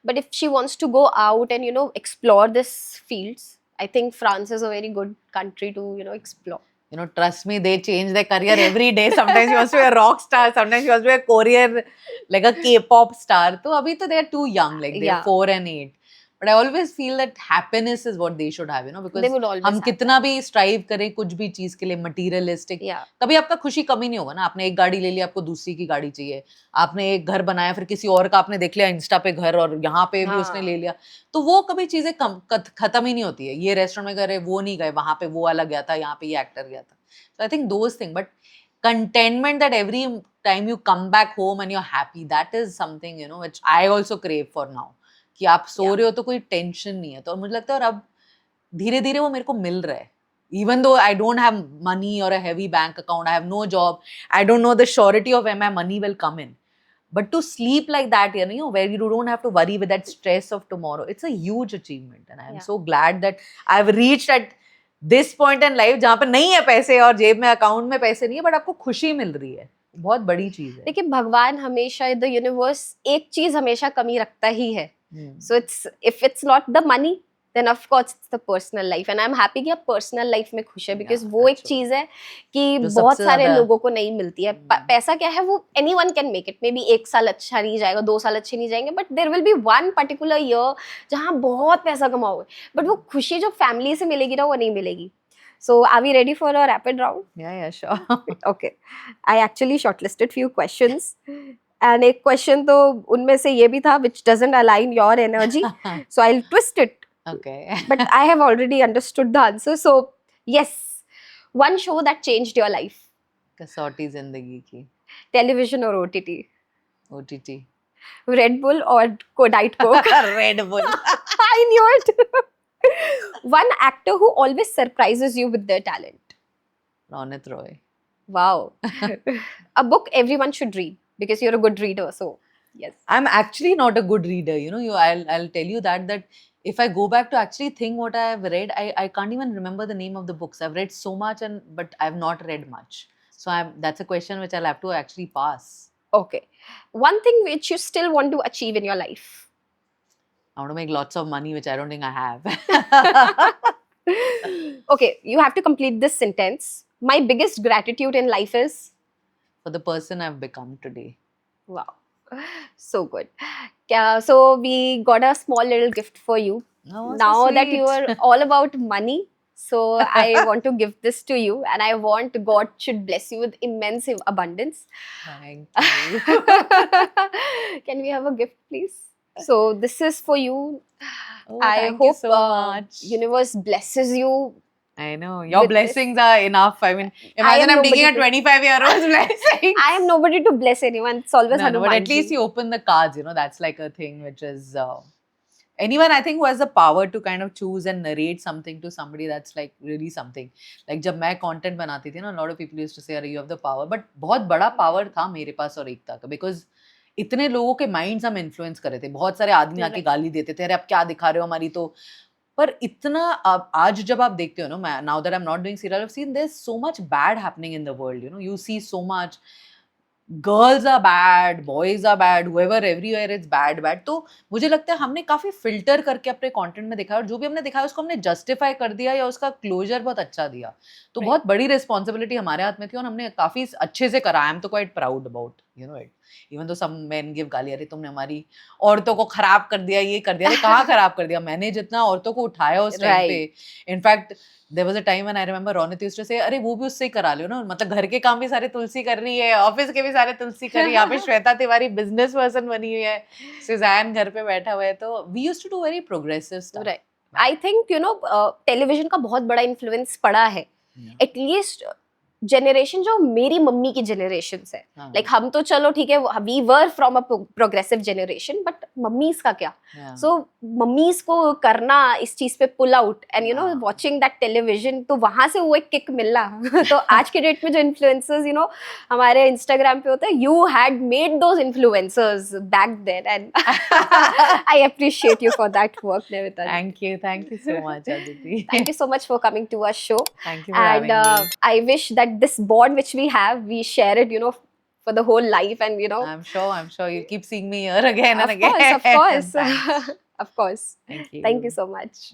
S2: But if she wants to go out and, you know, explore this fields, I think France is a very good country to, you know, explore.
S1: You know, trust me, they change their career every day. Sometimes she wants to be a rock star, sometimes she wants to be a Korean, like a K-pop star. So abhi to they are too young, like they're
S2: Yeah.
S1: 4 and 8. But I always feel that happiness is what they should have, you know, because
S2: They would always
S1: हम
S2: have
S1: कितना भी strive करें कुछ भी चीज के लिए materialistic,
S2: Yeah.
S1: कभी आपका खुशी कमी नहीं होगा ना. आपने एक गाड़ी ले ली, आपको दूसरी की गाड़ी चाहिए. आपने एक घर बनाया, फिर किसी और का आपने देख लिया इंस्टा पे घर और यहाँ पे भी उसने
S2: हाँ.
S1: ले लिया, तो वो कभी चीजें खत्म ही नहीं होती है. ये रेस्टोरेंट में गए, वो नहीं गए, वहां पे वो वाला गया था, यहाँ पे ये एक्टर गया था. So I think those things, but contentment that every time you come back home and you're happy, that is something, you know, which I also crave for now. कि आप सो रहे हो तो कोई टेंशन नहीं है, तो मुझे लगता है और अब धीरे धीरे वो मेरे को मिल रहा है. Even though I don't have money or a heavy bank account, I have no job, I don't know the surety of where my money will come in. But to sleep like that, you know, where you don't have to worry with that stress of tomorrow, it's a huge achievement. And I am
S2: Yeah.
S1: so glad that I've reached at this point in life जहाँ पे नहीं है पैसे और जेब में account में पैसे नहीं है, but आपको खुशी मिल रही है. बहुत बड़ी चीज है.
S2: देखिए भगवान हमेशा, द यूनिवर्स एक चीज हमेशा कमी रखता ही है. So if it's not the money, then of course it's the personal life, and I'm happy कि आप personal life में खुश है, because
S1: Yeah,
S2: वो एक
S1: that's
S2: चीज है कि
S1: जो
S2: बहुत
S1: सबसे
S2: सारे
S1: ज्यादा-
S2: लोगों को नहीं मिलती है. पैसा क्या है, वो anyone can make it. Maybe एक साल अच्छा नहीं जाएगा, 2 साल अच्छे नहीं जाएंगे, but there will be one particular year जहाँ बहुत पैसा कमाओगे, but वो खुशी जो फैमिली से मिलेगी ना, वो नहीं मिलेगी. So are we ready for a rapid round?
S1: Yeah, sure.
S2: Okay. I actually shortlisted few questions. And एक question तो उनमें से ये भी था which doesn't align your energy. So I'll twist it.
S1: Okay.
S2: But I have already understood the answer. So yes, one show that changed your life.
S1: कसौटी जिंदगी की.
S2: Television or OTT?
S1: OTT.
S2: Red Bull or Diet Coke?
S1: Red Bull.
S2: I knew it. One actor who always surprises you with their talent.
S1: Ronit Roy.
S2: Wow. A book everyone should read because you're a good reader. So yes.
S1: I'm actually not a good reader, you know. I'll tell you that if I go back to actually think what I have read, I can't even remember the name of the books. I've read so much but I've not read much. So that's a question which I'll have to actually pass.
S2: Okay. One thing which you still want to achieve in your life.
S1: I want to make lots of money, which I don't think I have.
S2: Okay, you have to complete this sentence. My biggest gratitude in life is?
S1: For the person I've become today.
S2: Wow. So good. So we got a small little gift for you.
S1: Oh, so
S2: Now that you
S1: sweet.
S2: are all about money, so I want to give this to you, and I want God should bless you with immense abundance.
S1: Thank you.
S2: Can we have a gift, please? So this is for you.
S1: Oh,
S2: I
S1: thank
S2: hope
S1: you so much.
S2: universe blesses you.
S1: I know. Your
S2: with
S1: blessings are enough. I mean,
S2: I am
S1: imagine I'm taking a
S2: nobody
S1: 25-year-old's blessing.
S2: I am nobody to bless anyone. It's always
S1: No, but at
S2: Hanumanji.
S1: least you open the cards, you know, that's like a thing which is anyone I think who has the power to kind of choose and narrate something to somebody, that's like really something. Like जब मैं content बनाती थी ना, a lot of people used to say अरे you have the power, but बहुत बड़ा power था मेरे पास और एकता का, because इतने लोगों के minds हम influence कर रहे थे. बहुत सारे आदमी आके गाली देते थे, अरे आप क्या दिखा रहे हो, हमारी तो पर इतना आज जब आप देखते हो ना, now that I'm not doing serial, I've seen there's so much bad happening in the world, you see so much girls are bad, boys are bad, whoever everywhere it's bad. तो मुझे लगता है हमने काफी फिल्टर करके अपने content में दिखाया, और जो भी हमने दिखाया उसको हमने जस्टिफाई कर दिया या उसका क्लोजर बहुत अच्छा दिया. तो
S2: Right.
S1: बहुत बड़ी रिस्पॉन्सिबिलिटी हमारे हाथ में थी और हमने काफी अच्छे से करा. आई एम तो quite proud about it. Even तो सम मेन गिव गाली, अरे तुमने हमारी औरतों को खराब कर दिया, ये कर दिया. अरे कहाँ खराब कर दिया, मैंने जितना औरतों को उठाया उस टाइम पे. In fact there was a time when I remember Ronit used to say, अरे वो भी उससे ही करा लो ना, मतलब घर के काम भी सारे तुलसी कर रही है, ऑफिस के भी सारे तुलसी कर रही है, यहाँ पे श्वेता तिवारी बिजनेस पर्सन बनी हुई है, सुजैन घर पे बैठा हुआ है. तो we used to do very progressive stuff.
S2: Right. I think television का बहुत बड़ा इन्फ्लुएंस पड़ा है.
S1: Yeah.
S2: एटलीस्ट जनरेशन जो मेरी मम्मी की जनरेशन है,
S1: हाँ.
S2: लाइक हम तो चलो ठीक है, we were from a progressive generation, but mummies का क्या?
S1: Yeah.
S2: सो मम्मीज को करना इस चीज पे पुल आउट एंड
S1: हाँ.
S2: वाचिंग दैट टेलीविजन, तो वहां से वो एक किक मिलना. तो आज के डेट में जो इन्फ्लुएंसर्स हमारे इंस्टाग्राम पे होते हैं, you had made those influencers back then, and I appreciate you for that work, Nivita.
S1: Thank you so much, Aditi.
S2: Thank you so much for coming to our show.
S1: Thank you for having
S2: And
S1: me.
S2: I wish that this bond which we have, we share it, for the whole life, and
S1: I'm sure you'll keep seeing me here again and again.
S2: Of course, of course.
S1: Thanks.
S2: Of course.
S1: Thank you.
S2: Thank you so much.